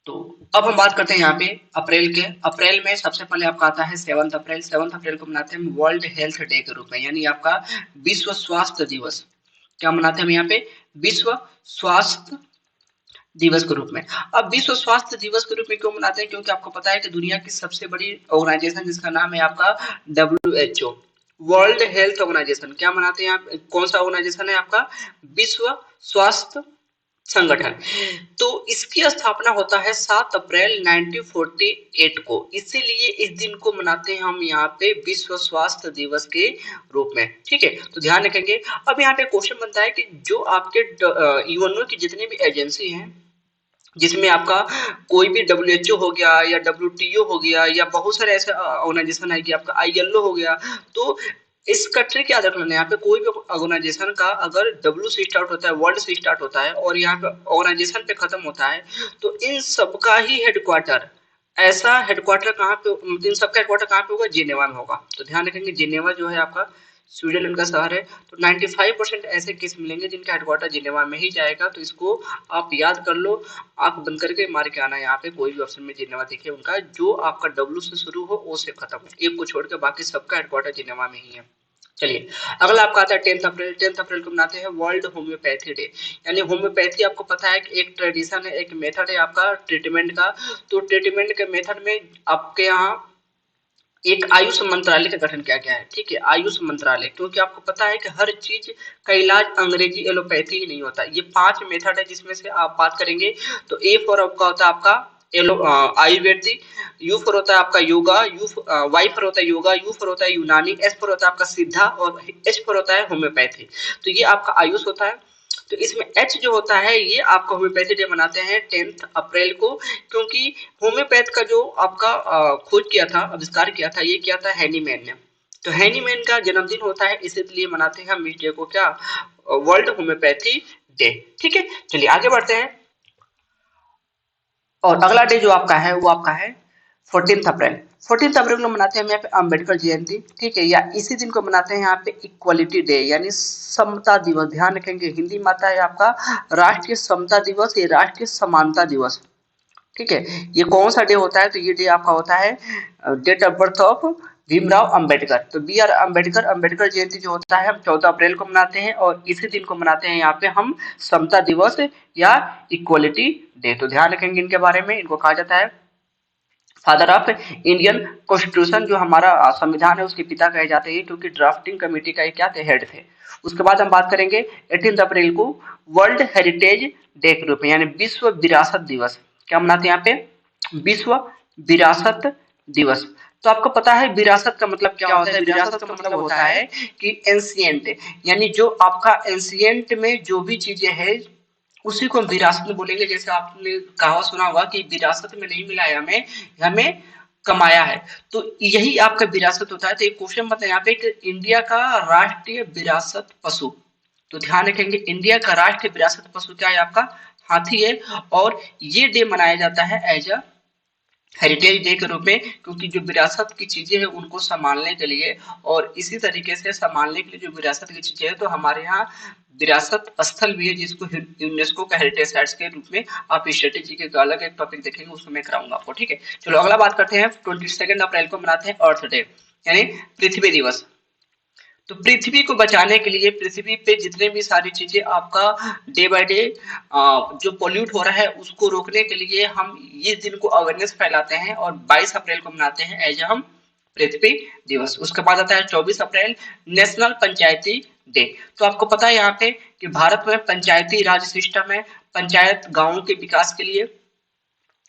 तो अब हम बात करते हैं यहाँ पे अप्रैल के। अप्रैल में सबसे पहले आपका आता है 7 अप्रैल। 7 अप्रैल को मनाते हैं वर्ल्ड हेल्थ डे के रूप में, यानी आपका विश्व स्वास्थ्य दिवस। क्या मनाते हैं हम यहाँ पे, विश्व स्वास्थ्य दिवस के रूप में। अब विश्व स्वास्थ्य दिवस के रूप में क्यों मनाते हैं, क्योंकि आपको पता है कि दुनिया की सबसे बड़ी ऑर्गेनाइजेशन जिसका नाम है आपका डब्ल्यूएचओ, वर्ल्ड हेल्थ ऑर्गेनाइजेशन। क्या मनाते हैं आप, कौन सा ऑर्गेनाइजेशन है आपका, विश्व स्वास्थ्य संगठन। तो इसकी स्थापना होता है 7 अप्रैल 1948 को, इसीलिए इस दिन को मनाते हैं हम यहाँ पे विश्व स्वास्थ्य दिवस के रूप में। ठीक है, तो ध्यान रखेंगे। अब यहाँ पे क्वेश्चन बनता है कि जो आपके यूएनओ की जितनी भी एजेंसी हैं, जिसमें आपका कोई भी डब्ल्यूएचओ हो गया या डब्ल्यूटीओ हो गया या बहुत सारे ऐसे ऑर्गेनाइजेशन है कि आपका आईएलओ हो गया, तो इसका ट्रिक याद रखना है, यहाँ पे कोई भी ऑर्गेनाइजेशन का अगर डब्ल्यू से स्टार्ट होता है, वर्ल्ड से स्टार्ट होता है और यहाँ पे ऑर्गेनाइजेशन पे खत्म होता है, तो इन सबका ही हेडक्वार्टर, ऐसा हेडक्वार्टर कहाँ पे, इन सबका हेडक्वार्टर कहाँ पे होगा, जिनेवा में होगा। तो ध्यान रखेंगे जिनेवा जो है आपका स्विट्जरलैंड का शहर है। तो 95% ऐसे केस मिलेंगे जिनका हेडक्वार्टर जिनेवा में ही जाएगा। तो इसको आप याद कर लो, आंख बंद करके मार के आना, यहाँ पे कोई भी ऑप्शन में जिनेवा देखिए उनका, जो आपका डब्ल्यू से शुरू हो ओ से खत्म हो, एक को छोड़ के बाकी सबका हेडक्वार्टर जिनेवा में ही है। चलिए अगला आपका आता है 10 अप्रैल। 10 अप्रैल को मनाते हैं वर्ल्ड होम्योपैथी डे। यानी होम्योपैथी आपको पता है कि एक ट्रेडिशन है, एक मेथड है आपका ट्रीटमेंट का। तो ट्रीटमेंट के मेथड में आपके यहाँ एक आयुष मंत्रालय का गठन किया गया है। ठीक है, आयुष मंत्रालय, क्योंकि आपको पता है कि हर चीज का इलाज अंग्रेजी एलोपैथी ही नहीं होता। ये 5 मेथड है जिसमें से आप बात करेंगे। तो ए फॉर आपका होता है आपका एलो आयुर्वेदिक, यू फॉर होता है आपका योगा, वाई फॉर होता है योगा, यू फॉर होता है यूनानी, एस फॉर होता है आपका सिद्धा और एच फॉर होता है होम्योपैथी। तो ये आपका आयुष होता है। तो इसमें एच जो होता है ये आपका होम्योपैथी डे मनाते हैं 10 अप्रैल को, क्योंकि होम्योपैथ का जो आपका खोज किया था, आविष्कार किया था, ये किया था हैनीमैन ने। तो हैनीमैन का जन्मदिन होता है, इसलिए मनाते हैं हम इस डे को क्या, वर्ल्ड होम्योपैथी डे। ठीक है, चलिए आगे बढ़ते हैं। और अगला डे जो आपका है वो आपका है 14 अप्रैल। 14 अप्रैल को मनाते हैं हम यहाँ पे अम्बेडकर जयंती। ठीक है, या इसी दिन को मनाते हैं यहाँ पे इक्वलिटी डे, यानी समता दिवस। ध्यान रखेंगे हिंदी में आता है आपका राष्ट्रीय समता दिवस, ये राष्ट्रीय समानता दिवस। ठीक है, ये कौन सा डे होता है, तो ये डे आपका होता है date of birth of Bhimrao Ambedkar. तो बी आर अम्बेडकर, अम्बेडकर जयंती जो होता है हम 14 अप्रैल को मनाते हैं और इसी दिन को मनाते हैं यहाँ पे हम समता दिवस या इक्वलिटी डे। तो ध्यान रखेंगे इनके बारे में। इनको कहा जाता है फादर ऑफ इंडियन कॉन्स्टिट्यूशन, जो हमारा संविधान है उसके पिता कहे जाते हैं, क्योंकि ड्राफ्टिंग कमेटी का क्या थे, हेड थे। उसके बाद हम बात करेंगे 18 अप्रैल को वर्ल्ड हेरिटेज डे के रूप में, यानी विश्व विरासत दिवस। क्या मनाते हैं यहाँ पे, विश्व विरासत दिवस। तो आपको पता है विरासत का मतलब क्या होता है, विरासत का मतलब होता है कि एंशिएंट, यानी जो आपका एंशिएंट में जो भी चीजें हैं उसी को हम विरासत में बोलेंगे। जैसे आपने कहावत सुना होगा कि विरासत में नहीं मिला है हमें, हमें कमाया है। तो यही आपका विरासत होता है। तो एक क्वेश्चन बताए यहाँ पे कि इंडिया का राष्ट्रीय विरासत पशु तो ध्यान रखेंगे इंडिया का राष्ट्रीय विरासत पशु क्या है आपका हाथी है। और ये डे मनाया जाता है एज अ हेरिटेज डे के रूप में, क्योंकि जो विरासत की चीजें हैं उनको संभालने के लिए और इसी तरीके से संभालने के लिए जो विरासत की चीजें हैं, तो हमारे यहाँ विरासत स्थल भी है जिसको यूनेस्को का हेरिटेज साइट्स के रूप में आप स्ट्रेटेजी के अलग एक टॉपिक देखेंगे, उसको मैं कराऊंगा आपको। ठीक है, चलो अगला बात करते हैं। 22 अप्रैल को मनाते हैं अर्थ डे यानी पृथ्वी दिवस। तो पृथ्वी को बचाने के लिए पृथ्वी पे जितने भी सारी चीजें आपका डे बाय डे जो पोल्यूट हो रहा है उसको रोकने के लिए हम इस दिन को अवेयरनेस फैलाते हैं और 22 अप्रैल को मनाते हैं एज हम पृथ्वी दिवस। उसके बाद आता है 24 अप्रैल नेशनल पंचायती डे। तो आपको पता है यहाँ पे कि भारत में पंचायती राज सिस्टम है, पंचायत गांवों के विकास के लिए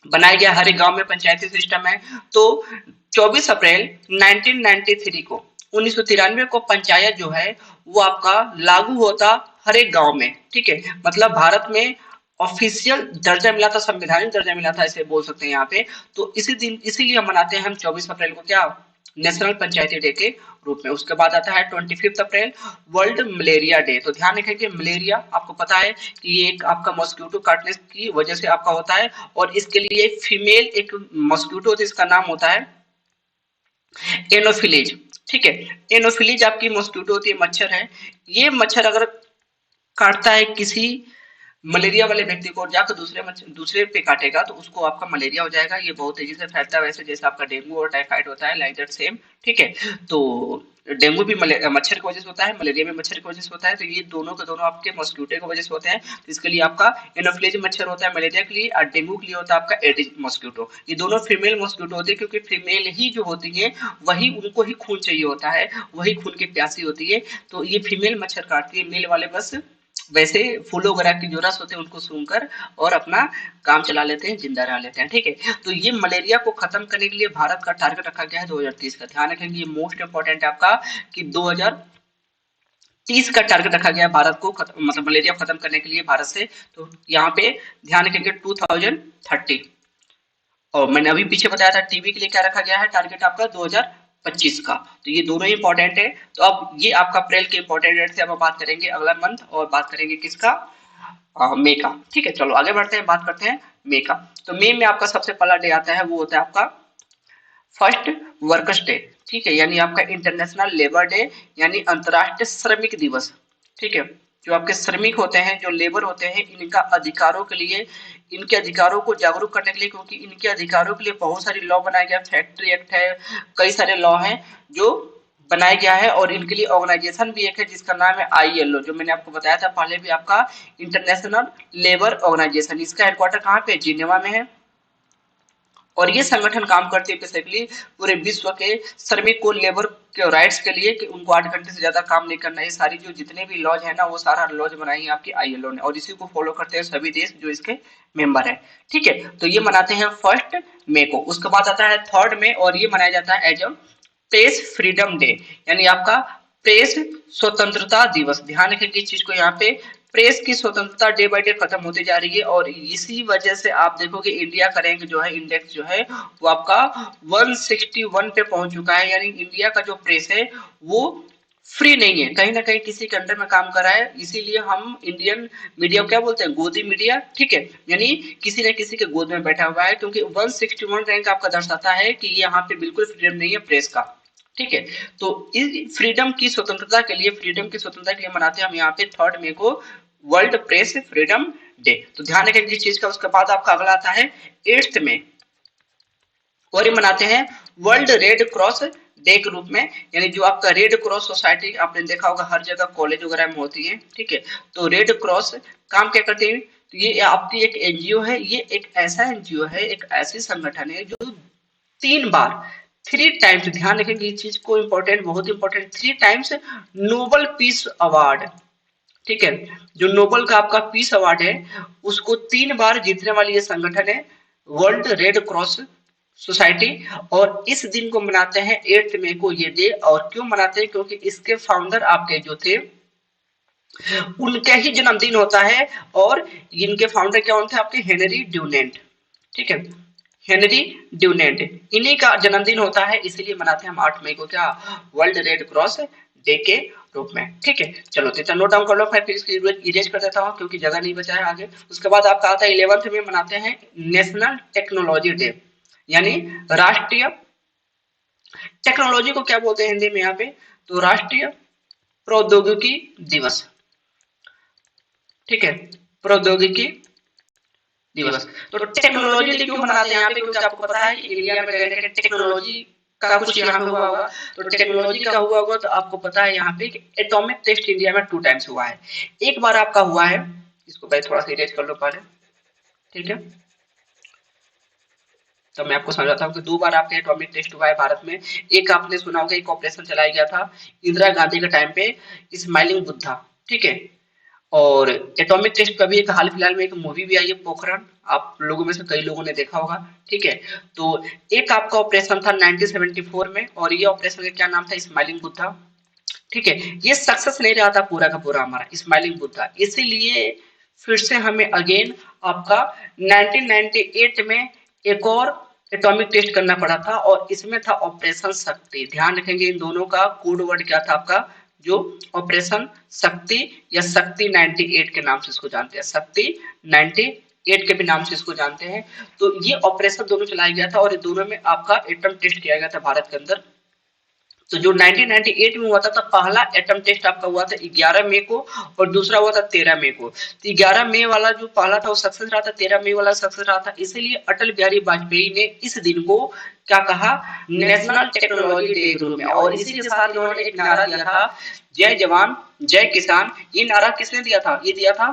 बनाया गया, हर एक गांव में पंचायती सिस्टम है। तो 24 अप्रैल 1993 को 1993 को पंचायत जो है वो आपका लागू होता हर एक गांव में। ठीक है, मतलब भारत में ऑफिशियल दर्जा मिला था, संवैधानिक दर्जा मिला था ऐसे बोल सकते हैं यहाँ पे। तो इसी दिन इसीलिए हम मनाते हैं हम 24 अप्रैल को क्या नेशनल पंचायती डे के रूप में। उसके बाद आता है 25 अप्रैल वर्ल्ड मलेरिया डे। तो ध्यान रखें कि मलेरिया आपको पता है कि ये एक आपका मॉस्किटो काटने की वजह से आपका होता है और इसके लिए फीमेल एक मॉस्किटो होती है, इसका नाम होता है एनोफिलीज। ठीक है, एनोफिलीज आपकी मॉस्किटो होती है, मच्छर है। ये मच्छर अगर काटता है किसी मलेरिया वाले व्यक्ति को और जाकर दूसरे पे काटेगा तो उसको आपका मलेरिया हो जाएगा। ये बहुत तेजी से फैलता है, वैसे जैसे आपका डेंगू और टाइफाइड होता है लाइक दैट सेम। ठीक है, तो डेंगू भी मच्छर की वजह से होता है, मलेरिया भी मच्छर की वजह से होता है। तो ये दोनों के दोनों आपके मॉस्किटो की वजह से होते हैं। तो इसके लिए आपका एनोफिलीज मच्छर होता है मलेरिया के लिए और डेंगू के लिए होता है आपका एडिस मॉस्किटो। ये दोनों फीमेल मॉस्किटो होती है क्योंकि फीमेल ही जो होती है वही उनको ही खून चाहिए होता है, वही खून की प्यासी होती है। तो ये फीमेल मच्छर काटती है, मेल वाले बस वैसे फूलों वगैरह की जो रस होते हैं उनको सूंघकर और अपना काम चला लेते हैं, जिंदा रह लेते हैं। ठीक है, तो ये मलेरिया को खत्म करने के लिए भारत का टारगेट रखा गया है 2030 का। ध्यान रखेंगे ये मोस्ट इंपॉर्टेंट है आपका कि 2030 का टारगेट रखा गया है भारत को मतलब मलेरिया खत्म करने के लिए भारत से। तो यहाँ पे ध्यान रखेंगे 2030। और मैंने अभी पीछे बताया था टीबी के लिए क्या रखा गया है टारगेट आपका 2025 का। तो ये दोनों इंपॉर्टेंट है। तो अब ये आपका अप्रैल के इंपॉर्टेंट डेट से अब बात करेंगे अगला मंथ और बात करेंगे किसका मई का। ठीक है, चलो आगे बढ़ते हैं, बात करते हैं मई का। तो मई में आपका सबसे पहला डे आता है वो होता है आपका फर्स्ट वर्कर्स डे। ठीक है, यानी आपका इंटरनेशनल लेबर डे यानी अंतर्राष्ट्रीय श्रमिक दिवस। ठीक है, जो आपके श्रमिक होते हैं जो लेबर होते हैं इनका अधिकारों के लिए, इनके अधिकारों को जागरूक करने के लिए, क्योंकि इनके अधिकारों के लिए बहुत सारी लॉ बनाया गया, फैक्ट्री एक्ट है, कई सारे लॉ हैं जो बनाया गया है। और इनके लिए ऑर्गेनाइजेशन भी एक है जिसका नाम है आईएलओ, जो मैंने आपको बताया था पहले भी आपका इंटरनेशनल लेबर ऑर्गेनाइजेशन। इसका हेडक्वार्टर कहाँ पे जिनेवा में है और ये संगठन काम करती है बेसिकली पूरे विश्व के श्रमिक को लेबर के राइट्स के लिए कि उनको 8 घंटे से ज्यादा काम नहीं करना है। सारी जो जितने भी लॉज है ना वो सारा लॉज बनाई है आपकी आईएलओ ने और इसी को फॉलो करते हैं सभी देश जो इसके मेंबर है। ठीक है, तो ये मनाते हैं फर्स्ट मई को। उसके बाद आता है थर्ड मई और ये मनाया जाता है as a press freedom day यानी आपका प्रेस स्वतंत्रता दिवस। ध्यान रखें कि इस चीज को यहाँ पे प्रेस की स्वतंत्रता डे बाय डे खत्म होती जा रही है और इसी वजह से आप देखोगे इंडिया का रैंक जो है इंडेक्स जो है वो आपका 161 पे पहुंच चुका है। यानी इंडिया का जो प्रेस है वो फ्री नहीं है, कहीं ना कहीं किसी के अंडर में काम कर रहा है। इसीलिए हम इंडियन मीडिया क्या बोलते हैं गोदी मीडिया। ठीक है, यानी किसी न किसी के गोद में बैठा हुआ है क्योंकि 161 रैंक आपका दर्शाता है कि यहाँ पे बिल्कुल फ्रीडम नहीं है प्रेस का। ठीक है, तो इस फ्रीडम की स्वतंत्रता के लिए, फ्रीडम की स्वतंत्रता के लिए मनाते हैं हम यहाँ पे थर्ड मई को वर्ल्ड प्रेस फ्रीडम डे। तो ध्यान रखें इस चीज का। उसके बाद आपका अगला आता है 8th में और ये मनाते हैं वर्ल्ड रेड क्रॉस डे के रूप में। यानी जो आपका रेड क्रॉस सोसाइटी आपने देखा होगा हर जगह कॉलेज वगैरह में होती है। ठीक है, तो रेड क्रॉस काम क्या करती है, तो ये आपकी एक एनजीओ है, ये एक ऐसा एनजीओ है, एक ऐसी संगठन है जो 3 बार 3 टाइम्स, ध्यान रखेंगे इस चीज को, इंपॉर्टेंट बहुत important, 3 times Nobel peace award. ठीक है, जो नोबल का आपका पीस अवार्ड है उसको 3 बार जीतने वाली ये संगठन है वर्ल्ड रेड क्रॉस सोसाइटी। और इस दिन को मनाते हैं 8th मई को ये डे। और क्यों मनाते हैं, क्योंकि इसके फाउंडर आपके जो थे उनका ही जन्मदिन होता है और इनके फाउंडर क्या होते हैं आपके हेनरी ड्यूनेंट। ठीक है, हेनरी ड्यूनेंट, इन्हीं का जन्मदिन होता है इसीलिए मनाते हैं हम 8 मई को क्या वर्ल्ड रेड क्रॉस डे के रूप में। ठीक है, चलो तो इतना नोट डाउन कर लो, मैं फिर इसकी इरेज कर देता हूँ क्योंकि जगह नहीं बचा है आगे। उसके बाद आपका आता है 11th में मनाते हैं नेशनल टेक्नोलॉजी डे, यानी राष्ट्रीय टेक्नोलॉजी को क्या बोलते हैं हिंदी में यहाँ पे, तो राष्ट्रीय प्रौद्योगिकी दिवस। ठीक है, प्रौद्योगिकी दिवस। तो टेक्नोलॉजी डे क्यों मनाते हैं यहाँ पे, क्योंकि आपको पता है कि इंडिया में कहीं ना कहीं टेक्नोलॉजी का कुछ यहाँ पे हुआ होगा। तो टेक्नोलॉजी का हुआ होगा तो आपको पता है यहाँ पे कि एटॉमिक टेस्ट इंडिया में 2 टाइम्स हुआ है। एक बार आपका हुआ है, इसको पहले थोड़ा सा इरेज कर लो पहले। ठीक है, तो मैं आपको समझाता हूँ कि 2 बार आपका एटॉमिक टेस्ट हुआ है भारत में। एक आपने सुना होगा, एक ऑपरेशन चलाया गया था इंदिरा गांधी के टाइम पे, स्माइलिंग बुद्धा। ठीक है, और एटॉमिक टेस्ट का भी एक हाल फिलहाल में एक मूवी भी आई है पोखरण, आप लोगों में से कई लोगों ने देखा होगा। ठीक है, तो एक आपका ऑपरेशन था 1974 में, और ये ऑपरेशन का क्या नाम था, स्माइलिंग बुद्धा। ठीक है, ये सक्सेस नहीं रहा था पूरा का पूरा हमारा स्माइलिंग बुद्धा, इसीलिए फिर से हमें अगेन आपका 1998 में एक और एटॉमिक टेस्ट करना पड़ा था, और इसमें था ऑपरेशन शक्ति। ध्यान रखेंगे इन दोनों का कोड वर्ड क्या था आपका, जो ऑपरेशन शक्ति या शक्ति 98 के नाम से इसको जानते हैं, शक्ति 98 के भी नाम से इसको जानते हैं। तो ये ऑपरेशन दोनों चलाया गया था, और ये दोनों में आपका एटम टेस्ट किया गया था भारत के अंदर। तो जो 1998 में हुआ था, तब पहला एटम टेस्ट आपका हुआ था 11 मई को, और दूसरा हुआ था 13 मई को। तो 11 मई वाला जो पहला था वो सक्सेस रहा था, 13 मई वाला सक्सेस रहा था। इसीलिए अटल बिहारी वाजपेयी ने इस दिन को क्या कहा, नेशनल टेक्नोलॉजी डे के रूप में। और इसी के साथ इन्होंने एक नारा दिया था, जय जवान जय किसान। ये नारा किसने दिया था, ये दिया था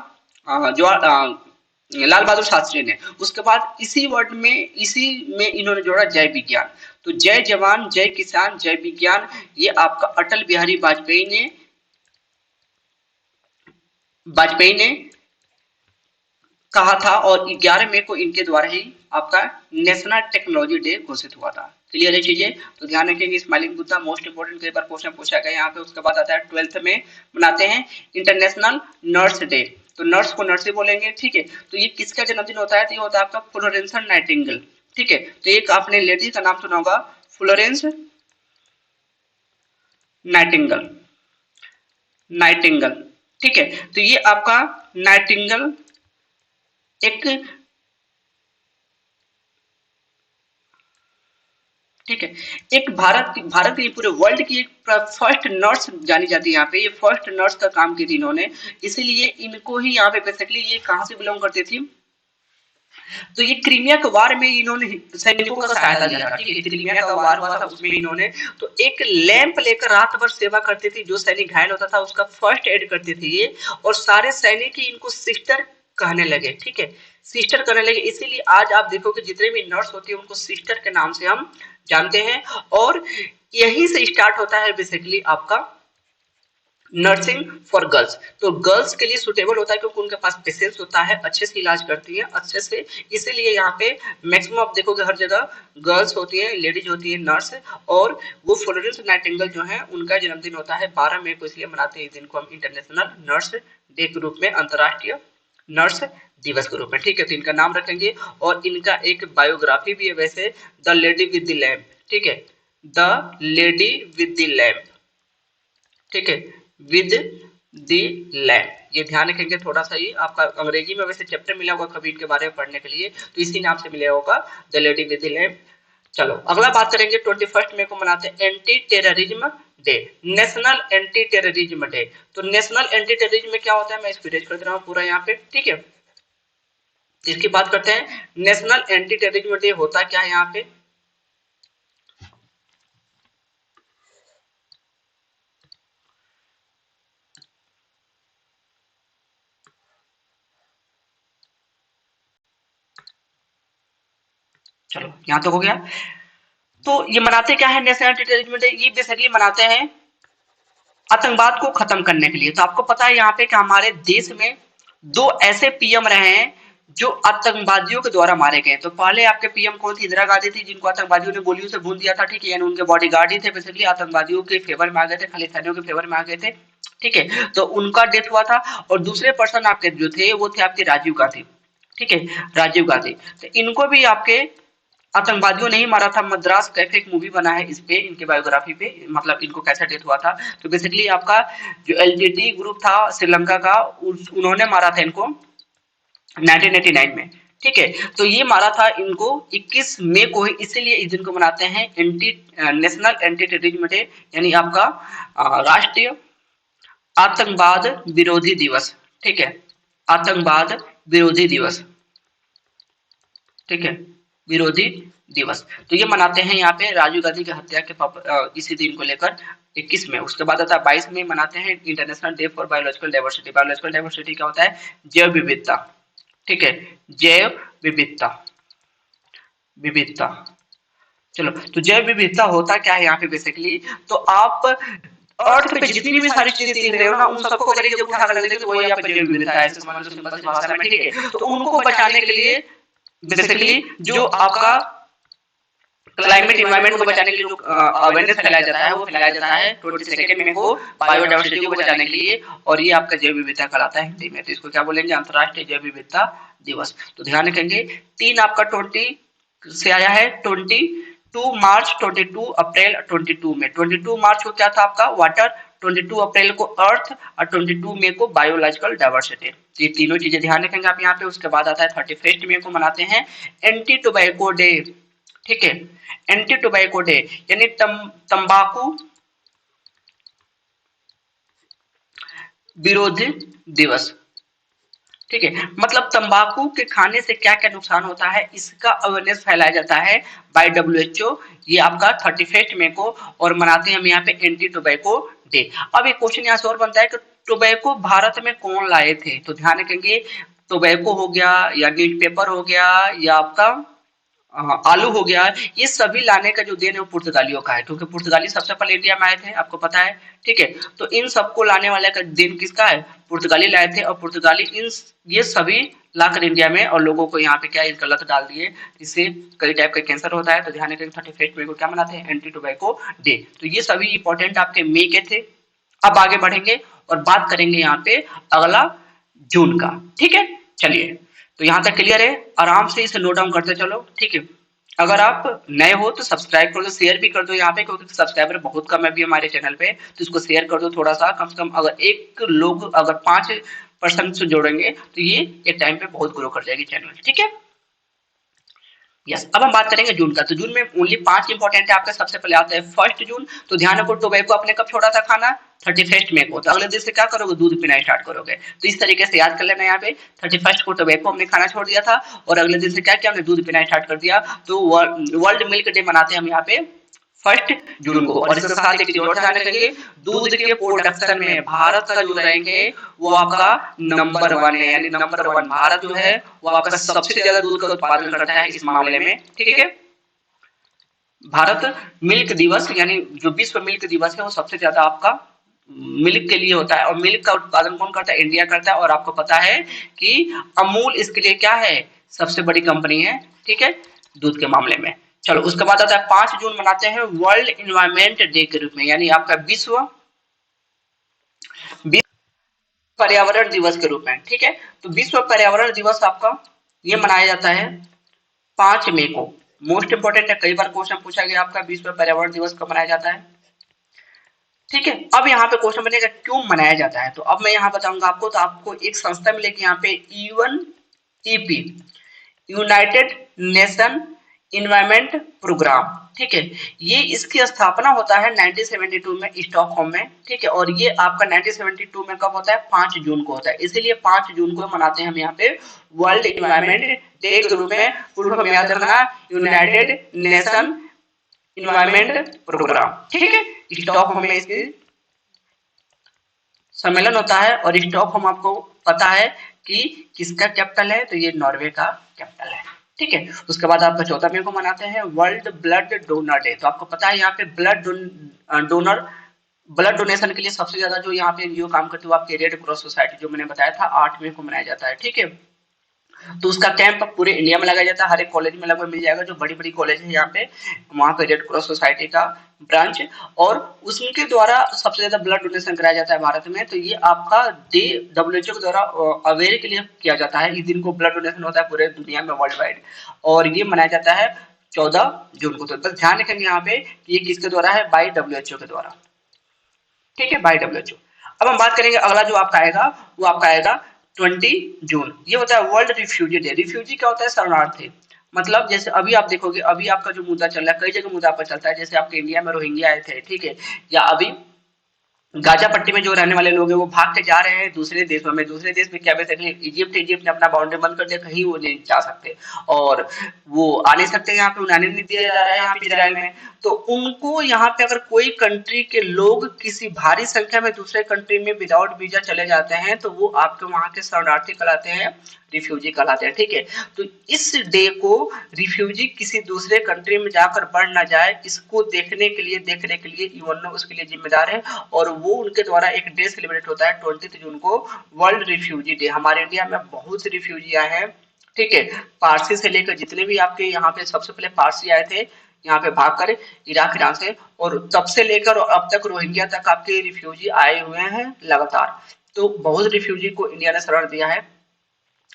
लाल बहादुर शास्त्री ने। उसके बाद इसी वर्ड में, इसी में इन्होंने जोड़ा जय विज्ञान। तो जय जवान जय किसान जय विज्ञान, ये आपका अटल बिहारी वाजपेयी ने कहा था, और 11 मई को इनके द्वारा ही आपका नेशनल टेक्नोलॉजी डे घोषित हुआ था। क्लियर है चीजें, तो ध्यान रखेंगे स्माइलिंग बुद्धा मोस्ट इंपोर्टेंट, कई बार क्वेश्चन पूछा गया यहाँ पे। उसके बाद आता है 12th में मनाते हैं इंटरनेशनल नर्स डे। तो नर्स को नर्स बोलेंगे। ठीक है, तो ये किसका जन्मदिन होता है, तो ये होता है आपका फ्लोरेंस नाइटिंगेल। ठीक है, तो एक आपने लेडी का नाम सुना होगा, फ्लोरेंस नाइटिंगेल, नाइटिंगेल। ठीक है, तो ये आपका नाइटिंगेल एक, ठीक है, एक भारत की पूरे वर्ल्ड की एक फर्स्ट नर्स जानी जाती है यहाँ पे। ये फर्स्ट नर्स का काम की थी इन्होंने, इसीलिए इनको ही यहाँ पे बेसिकली, ये कहाँ से बिलोंग करती थी, तो ये क्रीमिया के वार में इन्होंने सैनिकों का सहायता दिया था। ठीक है, क्रीमिया का वार हुआ था उसमें इन्होंने तो एक लैंप लेकर रात भर सेवा करती थी, जो सैनिक घायल होता था उसका फर्स्ट एड करती थी ये, और सारे सैनिक ही इनको सिस्टर कहने लगे। ठीक है, सिस्टर कहने लगे, इसीलिए आज आप देखोगे जितने भी नर्स होती है उनको सिस्टर के नाम से हम जानते हैं। और यहीं से स्टार्ट होता है बेसिकली आपका नर्सिंग फॉर गर्ल्स। तो गर्ल्स के लिए सुटेबल होता है क्योंकि उनके पास पेशेंस होता है, अच्छे से इलाज करती है अच्छे से, इसीलिए यहाँ पे मैक्सिमम आप देखोगे हर जगह गर्ल्स होती है, लेडीज होती है नर्स। और वो फ्लोरेंस नाइटिंगेल जो है उनका जन्मदिन होता है 12 मई को, इसलिए मनाते हैं इस दिन को हम इंटरनेशनल नर्स डे के रूप में, अंतर्राष्ट्रीय नर्स दिवस के रूप में। ठीक है, तो इनका नाम रखेंगे, और इनका एक बायोग्राफी भी है वैसे, the lady with the lamp. ठीक है, the lady with the lamp. ठीक है, विद द लैम्प, ये ध्यान रखेंगे थोड़ा सा। ये आपका अंग्रेजी में वैसे चैप्टर मिला होगा कभी इनके बारे में पढ़ने के लिए, तो इसी नाम से मिला होगा, the lady with the lamp. चलो अगला बात करेंगे, 21 मई को मनाते हैं anti terrorism day, national anti terrorism day. तो नेशनल एंटी टेररिज्म में क्या होता है, मैं इसको रीड कर दे रहा हूँ पूरा यहाँ पे। ठीक है, इसकी बात करते हैं, नेशनल एंटी टेररिज्म डे होता क्या है यहाँ पे। चलो यहाँ तो हो गया। तो ये मनाते क्या है नेशनल एंटी टेररिज्म डे, ये बेसिकली मनाते हैं आतंकवाद को खत्म करने के लिए। तो आपको पता है यहाँ पे कि हमारे देश में 2 ऐसे पीएम रहे हैं जो आतंकवादियों के द्वारा मारे गए। तो पहले आपके पीएम कौन थी, इंदिरा गांधी थी, जिनको आतंकवादियों ने गोलियों से भून दिया था। ठीक है, यानी उनके बॉडीगार्ड ही थे बेसिकली, आतंकवादियों के फेवर में आ गए थे, खालिस्तानियों के फेवर में आ गए थे। ठीक है, तो उनका डेथ हुआ था। और दूसरे पर्सन आपके जो थे वो थे आपके राजीव गांधी। ठीक है, राजीव गांधी, तो इनको भी आपके आतंकवादियों ने ही मारा था। मद्रास कैफे एक मूवी बना है इस पे, इनके बायोग्राफी पे, मतलब इनको कैसा डेथ हुआ था। तो बेसिकली आपका जो एलटीटी ग्रुप था श्रीलंका का, उन्होंने मारा था इनको 1989 में। ठीक है, तो ये मारा था इनको 21 मई को ही, इसीलिए इस दिन को मनाते हैं नेशनल एंटी टेररिज्म डे, यानी आपका राष्ट्रीय आतंकवाद विरोधी दिवस। ठीक है, आतंकवाद विरोधी दिवस। ठीक है, विरोधी दिवस। तो ये मनाते हैं यहाँ पे राजीव गांधी की हत्या के इसी दिन को लेकर 21 में। उसके बाद आता है 22 में मनाते हैं international day for biological diversity. Biological diversity क्या होता है? जैव विविधता। ठीक है, जैव विविधता, विविधता। चलो, तो जैव विविधता होता क्या है यहाँ पे बेसिकली? तो आप अर्थ पे जितनी भी सारी चीजें देख रहे हो ना, उन सबको अगर जब उठा कर देखें तो वही आपका जैव विविधता है, ऐसे समझ लो सिंपल सी भाषा में। ठीक है, तो उनको बचाने के लिए बेसिकली जो आपका क्लाइमेट इन्वायरमेंट को बचाने के लिए जो अवेयरनेस फैलाया जाता है, वो फैलाया जाता है 22 मई को बायोडाइवर्सिटी को बचाने के लिए, और ये आपका जैव विविधता कहलाता है हिंदी में। तो इसको क्या बोलेंगे? अंतर्राष्ट्रीय जैव विविधता दिवस। तो ध्यान रखेंगे, 3 आपका 20 से आया है, 22 मार्च, 22 अप्रैल, 22 में। 22 मार्च को क्या था आपका? वाटर, 22 अप्रैल को अर्थ, और 22 मई को बायोलॉजिकल डाइवर्सिटी। ये तीनों चीजें ध्यान रखेंगे आप यहाँ पे। उसके बाद आता है 31 मई को मनाते हैं एंटी टोबैको डे। ठीक है, एंटी टोबैको डे यानी तंबाकू विरोधी दिवस। ठीक है, मतलब तंबाकू के खाने से क्या क्या नुकसान होता है, इसका अवेयरनेस फैलाया जाता है बाय डब्ल्यूएचओ। ये आपका 31 मई को, और मनाते हैं हम यहाँ पे एंटी टोबैको डे। अब एक क्वेश्चन यहाँ से और बनता है कि टोबैको भारत में कौन लाए थे? तो ध्यान रखेंगे, टोबैको हो गया, या न्यूज़पेपर हो गया, या आपका आलू हो गया, ये सभी लाने का जो देन है वो पुर्तगालियों का है, क्योंकि पुर्तगाली सबसे पहले इंडिया में आए थे, आपको पता है। ठीक है, तो इन सबको लाने वाले का देन किसका है? पुर्तगाली लाए थे, और पुर्तगाली इन ये सभी लाकर इंडिया में, और लोगों को यहाँ पे क्या गलत डाल दिए, इससे कई टाइप का कैंसर होता है। तो ध्यान रखें 31 मई को क्या मनाते हैं? Anti tobacco day. तो ये सभी इंपॉर्टेंट आपके मई के थे। अब आगे बढ़ेंगे और बात करेंगे यहाँ पे अगला जून का। ठीक है, चलिए, तो यहाँ तक क्लियर है? आराम से इसे नोट डाउन करते चलो। ठीक है, अगर आप नए हो तो सब्सक्राइब कर दो, शेयर भी कर दो यहाँ पे, क्योंकि सब्सक्राइबर बहुत कम है अभी हमारे चैनल पे। तो इसको शेयर कर दो थोड़ा सा, कम से कम अगर एक लोग अगर 5% से जोड़ेंगे तो ये एक टाइम पे बहुत ग्रो कर जाएगी चैनल। ठीक है, यस। अब हम बात करेंगे जून का। तो जून में ओनली 5 इंपॉर्टेंट है आपका। सबसे पहले आता है 1 जून। तो ध्यान रखो, टोबैको आपने कब छोड़ा था खाना? 31 मई को। तो अगले दिन से क्या करोगे? दूध पीना स्टार्ट करोगे। तो इस तरीके से याद कर लेना यहाँ पे, 31 को टोबैको हमने खाना छोड़ दिया था, और अगले दिन से क्या किया हमने? दूध पीना स्टार्ट कर दिया। तो वर्ल्ड मिल्क डे मनाते हैं हम यहाँ पे 1 जून को। और इसके साथ एक चीज और ध्यान रखेंगे, दूध के प्रोडक्शन में भारत का जो रैंक है वो आपका नंबर 1 है, यानी नंबर 1 भारत जो है वो आपका सबसे ज्यादा दूध का उत्पादन करता है इस मामले में। ठीक है, भारत मिल्क दिवस, यानी जो विश्व मिल्क दिवस है वो सबसे ज्यादा आपका मिल्क के लिए होता है, और मिल्क का उत्पादन कौन करता है? इंडिया करता है। और आपको पता है कि अमूल इसके लिए क्या है? सबसे बड़ी कंपनी है। ठीक है, दूध के मामले में। चलो, उसके बाद आता है 5 जून मनाते हैं वर्ल्ड इन्वायरमेंट डे के रूप में, यानी आपका विश्व पर्यावरण दिवस के रूप में। ठीक है, तो विश्व पर्यावरण दिवस आपका ये मनाया जाता है 5 मई को। मोस्ट इंपोर्टेंट है, कई बार क्वेश्चन पूछा गया आपका, विश्व पर्यावरण दिवस कब मनाया जाता है? ठीक है, अब यहाँ पे क्वेश्चन बनेगा क्यों मनाया जाता है। तो अब मैं यहाँ बताऊंगा आपको। तो आपको एक संस्था मिलेगी यहाँ पे, UNEP, United Nation environment programme. ठीक है, ये इसकी स्थापना होता है 1972 में स्टॉकहोम में। ठीक है, और ये आपका 1972 में कब होता है? 5 जून को होता है। इसीलिए 5 जून को मनाते हैं हम यहाँ पे वर्ल्ड इन्वायरमेंट डे के रूप में। पूर्व में याद रखना, यूनाइटेड नेशन इन्वायरमेंट प्रोग्राम। ठीक है, स्टॉकहोम में इसकी सम्मेलन होता है। और स्टॉकहोम आपको पता है कि किसका कैपिटल है? तो ये नॉर्वे का कैपिटल है। ठीक है, उसके बाद आपका 14 मई को मनाते हैं वर्ल्ड ब्लड डोनर डे। तो आपको पता है यहाँ पे डोनर ब्लड डोनेशन के लिए सबसे ज्यादा जो यहाँ पे एनजीओ काम करती है वो आपकी रेड क्रॉस सोसाइटी, जो मैंने बताया था 8 मई को मनाया जाता है। ठीक है, तो उसका कैंप पूरे इंडिया में लगाया जाता है, हर एक कॉलेज में लगभग मिल जाएगा, जो बड़ी बड़ी कॉलेज है यहाँ पे, वहाँ पे रेड क्रॉस सोसाइटी का ब्रांच, और उसके द्वारा सबसे ज्यादा ब्लड डोनेशन कराया जाता है भारत में। तो ये आपका डे डब्ल्यूएचओ के द्वारा अवेयर के लिए किया जाता है। इस दिन को ब्लड डोनेशन होता है पूरे दुनिया में, वर्ल्ड वाइड, और ये मनाया जाता है 14 जून को। तो बस ध्यान रखेंगे यहाँ पे कि ये किसके द्वारा है, बाई WHO के द्वारा, ठीक है, बाई WHO। अब हम बात करेंगे अगला जो आपका आएगा, वो आपका आएगा 20 जून। ये होता है वर्ल्ड रिफ्यूजी डे। रिफ्यूजी क्या होता है, शरणार्थी। मतलब जैसे अभी आप देखोगे, अभी आपका जो मुद्दा चल रहा है, कई जगह मुद्दा पर चलता है, जैसे आपके इंडिया में रोहिंग्या आए थे, ठीक है, या अभी गाजा पट्टी में जो रहने वाले लोग हैं वो भाग के जा रहे हैं दूसरे देशों में। दूसरे देश में क्या, बेसिकली इजिप्ट ने अपना बाउंड्री बंद कर दिया, कहीं वो नहीं जा सकते और वो आ नहीं सकते यहाँ पे, उन्हें आने नहीं दिया जा रहा है यहाँ पे इजराइल में। तो उनको यहाँ पे अगर कोई कंट्री के लोग किसी भारी संख्या में दूसरे कंट्री में विदाउट वीजा चले जाते हैं तो वो आपके वहां के शरणार्थी कहलाते हैं, रिफ्यूजी कहलाते हैं, ठीक है। तो इस डे को रिफ्यूजी किसी दूसरे कंट्री में जाकर बढ़ ना जाए, इसको देखने के लिए यूएनओ उसके लिए जिम्मेदार है और वो उनके द्वारा एक डे सेलिब्रेट होता है 20 जून को, वर्ल्ड रिफ्यूजी डे। हमारे इंडिया में बहुत से रिफ्यूजी आए हैं, ठीक है, पारसी से लेकर जितने भी आपके यहाँ पे, सबसे पहले पारसी आए थे यहाँ पे भागकर इराक ईरान से, और तब से लेकर अब तक रोहिंग्या तक आपके रिफ्यूजी आए हुए हैं लगातार। तो बहुत रिफ्यूजी को इंडिया ने शरण दिया है,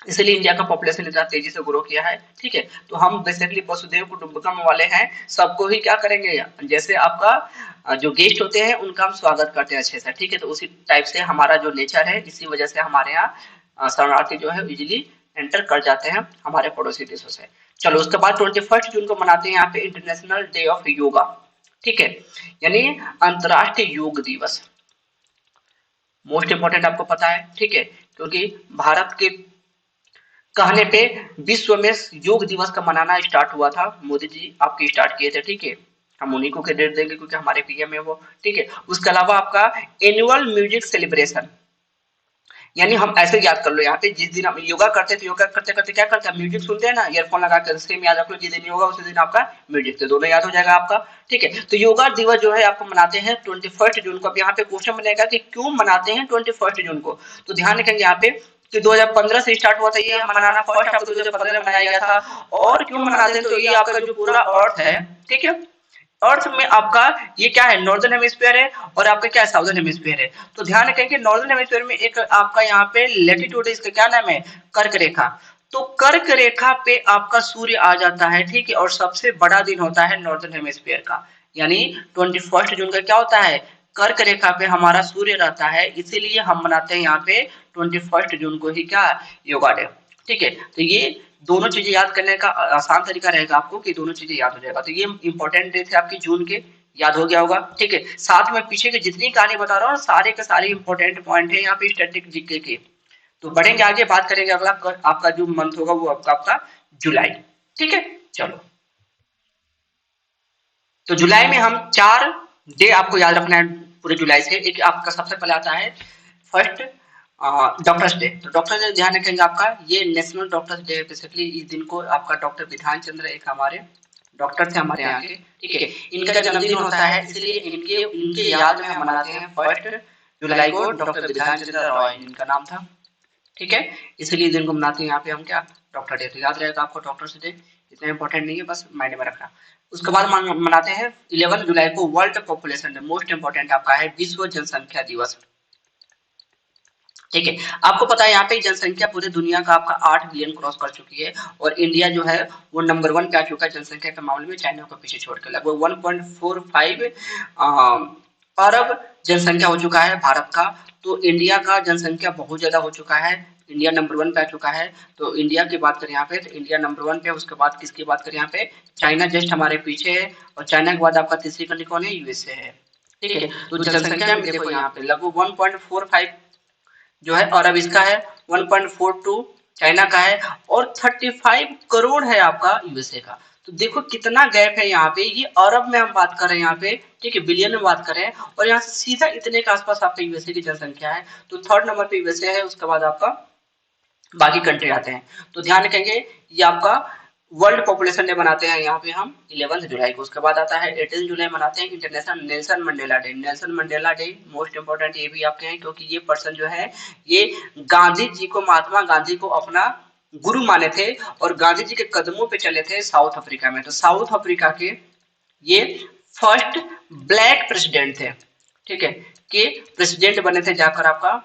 इसलिए इंडिया का पॉपुलेशन इतना तेजी से ग्रो किया है, ठीक है। तो हम बेसिकली वसुधैव कुटुंबकम वाले हैं, सबको ही क्या करेंगे, जैसे आपका जो गेस्ट होते हैं उनका हम स्वागत करते हैं अच्छे से, ठीक है। तो उसी टाइप से हमारा जो नेचर है, इसी वजह से हमारे यहाँ शरणार्थी जो है इजिली एंटर कर जाते हैं हमारे पड़ोसी देशों से। चलो उसके बाद 21 जून को मनाते हैं यहाँ पे इंटरनेशनल डे ऑफ योगा, ठीक है, यानी अंतर्राष्ट्रीय योग दिवस। मोस्ट इंपोर्टेंट आपको पता है, ठीक है, क्योंकि भारत के कहने पे विश्व में योग दिवस का मनाना स्टार्ट हुआ था, मोदी जी आपके स्टार्ट किए थे, ठीक है। हम उन्हीं को क्रेडिट देंगे क्योंकि हमारे पीएम है वो, ठीक है। उसके अलावा आपका एनुअल म्यूजिक सेलिब्रेशन, यानी हम ऐसे याद कर लो, यहाँ पे जिस दिन हम योगा करते थे, योगा करते करते क्या करते हैं, म्यूजिक सुनते हैं ना, ईयरफोन लगा कर, सेम याद रख लो, जिस दिन योगा उसी दिन आपका म्यूजिक, तो दोनों याद हो जाएगा आपका, ठीक है। तो योगा दिवस जो है आपको मनाते हैं 21 जून को। अब यहाँ पे क्वेश्चन बनेगा कि क्यों मनाते हैं 21 जून को, तो ध्यान रखेंगे यहाँ पे कि 2015 से स्टार्ट हुआ था ये मनाना, फर्स्ट आपको 2015 में मनाया गया था। और क्यों मनाते हैं, तो ये आपका जो पूरा अर्थ है, ठीक है, अर्थ में आपका ये क्या है, नॉर्दर्न हेमिस्फीयर है और आपका क्या है, साउदर्न हेमिस्फीयर है। तो ध्यान रखें कि नॉर्दर्न हेमिस्फीयर में एक आपका यहाँ पे लैटिट्यूड है, इसका क्या नाम है, कर्क रेखा। तो कर्क रेखा पे आपका सूर्य आ जाता है, ठीक है, और सबसे बड़ा दिन होता है नॉर्दर्न हेमिस्फीयर का, यानी 21 जून का क्या होता है, कर्क रेखा पे हमारा सूर्य रहता है, इसीलिए हम मनाते हैं यहाँ पे 21 जून को ही क्या, योगा डे, ठीक है। तो ये दोनों चीजें याद करने का आसान तरीका रहेगा आपको कि दोनों चीजें याद हो जाएगा। तो ये इंपॉर्टेंट डे थे आपकी जून के, याद हो गया होगा, ठीक है। साथ में पीछे की जितनी कहानी बता रहा हूँ सारे के सारे इंपॉर्टेंट पॉइंट है यहाँ पे स्टैटिक जीके के। तो बढ़ेंगे आगे, बात करेंगे अगला आपका जो मंथ होगा वो आपका जुलाई, ठीक है। चलो, तो जुलाई में हम 4 डे आपको याद रखना है पूरे जुलाई से। एक आपका सबसे पहले आता है फर्स्ट डॉक्टर्स डे। तो डॉक्टर्स डे ध्यान रखेंगे आपका, ये नेशनल डॉक्टर्स डे है। बेसिकली इस दिन को आपका डॉक्टर विधान चंद्र, एक हमारे डॉक्टर थे हमारे यहाँ के, ठीक है, इनका जन्मदिन होता है, इसलिए इनके इनके याद में हम मनाते हैं 1 जुलाई को, डॉक्टर विधान चंद्र रॉय इनका नाम था, ठीक है, इसलिए दिन को मनाते हैं यहाँ पे हम क्या, डॉक्टर डे। तो याद रहेगा आपको डॉक्टर्स डे, इतना इंपॉर्टेंट नहीं है, बस माइंड में रखना। उसके बाद मनाते हैं 11 जुलाई को world population day. Most important आपका है विश्व जनसंख्या दिवस, ठीक है। आपको पता है यहाँ पे जनसंख्या पूरी दुनिया का आपका 8 बिलियन क्रॉस कर चुकी है और इंडिया जो है वो नंबर 1 पे आ चुका है जनसंख्या के मामले में, चाइना को पीछे छोड़ के। लगभग 1.45 अरब जनसंख्या हो चुका है भारत का। तो इंडिया का जनसंख्या बहुत ज्यादा हो चुका है, इंडिया नंबर 1 पे आ चुका है। तो इंडिया की बात करें यहाँ पे, तो इंडिया नंबर 1 पे, उसके बाद किसकी बात करें यहाँ पे, चाइना जस्ट हमारे पीछे है, और चाइना के बाद आपका तीसरी कंट्री कौन है, यूएसए है, ठीक है। तो जनसंख्या में देखो यहाँ पे लगभग 1.45 जो है, और अब इसका है 1.42 चाइना का है, और 35 करोड़ है आपका यूएसए का। तो देखो कितना गैप है यहाँ पे, ये अरब में हम बात कर रहे हैं यहाँ पे, ठीक है, बिलियन में बात कर रहे हैं, और यहाँ से सीधा इतने के आसपास आपका यूएसए की जनसंख्या है। तो थर्ड नंबर पे यूएसए है, उसके बाद आपका बाकी कंट्री आते हैं। तो ध्यान रखेंगे ये आपका वर्ल्ड पॉपुलेशन डे मनाते हैं यहाँ पे हम 11 जुलाई को। उसके बाद आता है 18 जुलाई मनाते हैं international Nelson Mandela day. Nelson Mandela day most important ये भी आपके हैं, क्योंकि ये पर्सन जो है ये गांधी जी को, महात्मा गांधी को अपना गुरु माने थे और गांधी जी के कदमों पे चले थे साउथ अफ्रीका में। तो साउथ अफ्रीका के ये फर्स्ट ब्लैक प्रेसिडेंट थे, ठीक है, कि प्रेसिडेंट बने थे जाकर आपका।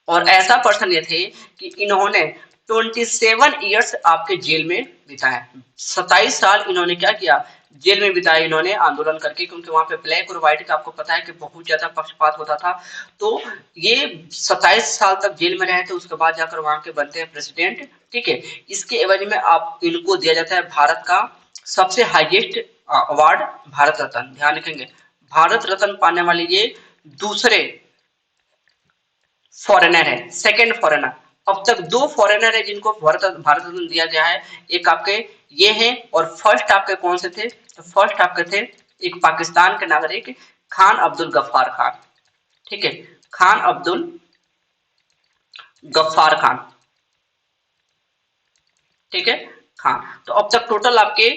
और ऐसा पर्सन ये थे कि इन्होंने 27 ईयर्स आपके जेल में बिताए। 27 साल इन्होंने क्या किया, जेल में बिताए इन्होंने आंदोलन करके, क्योंकि वहां पे ब्लैक और व्हाइट का आपको पता है कि बहुत ज्यादा पक्षपात होता था। तो ये 27 साल तक जेल में रहे थे, उसके बाद जाकर वहां के बनते हैं प्रेसिडेंट। ठीक है, इसके एवज में आप इनको दिया जाता है भारत का सबसे हाईएस्ट अवार्ड, भारत रत्न। ध्यान रखेंगे, भारत रत्न पाने वाले ये दूसरे फॉरेनर है, सेकंड फॉरेनर। अब तक 2 फॉरेनर है जिनको भारत रत्न दिया गया है, एक आपके ये हैं, और फर्स्ट आपके कौन से थे, तो फर्स्ट आपके थे एक पाकिस्तान के नागरिक खान अब्दुल गफ्फार खान। ठीक है, खान अब्दुल गफ्फार खान। ठीक है, खान। तो अब तक टोटल आपके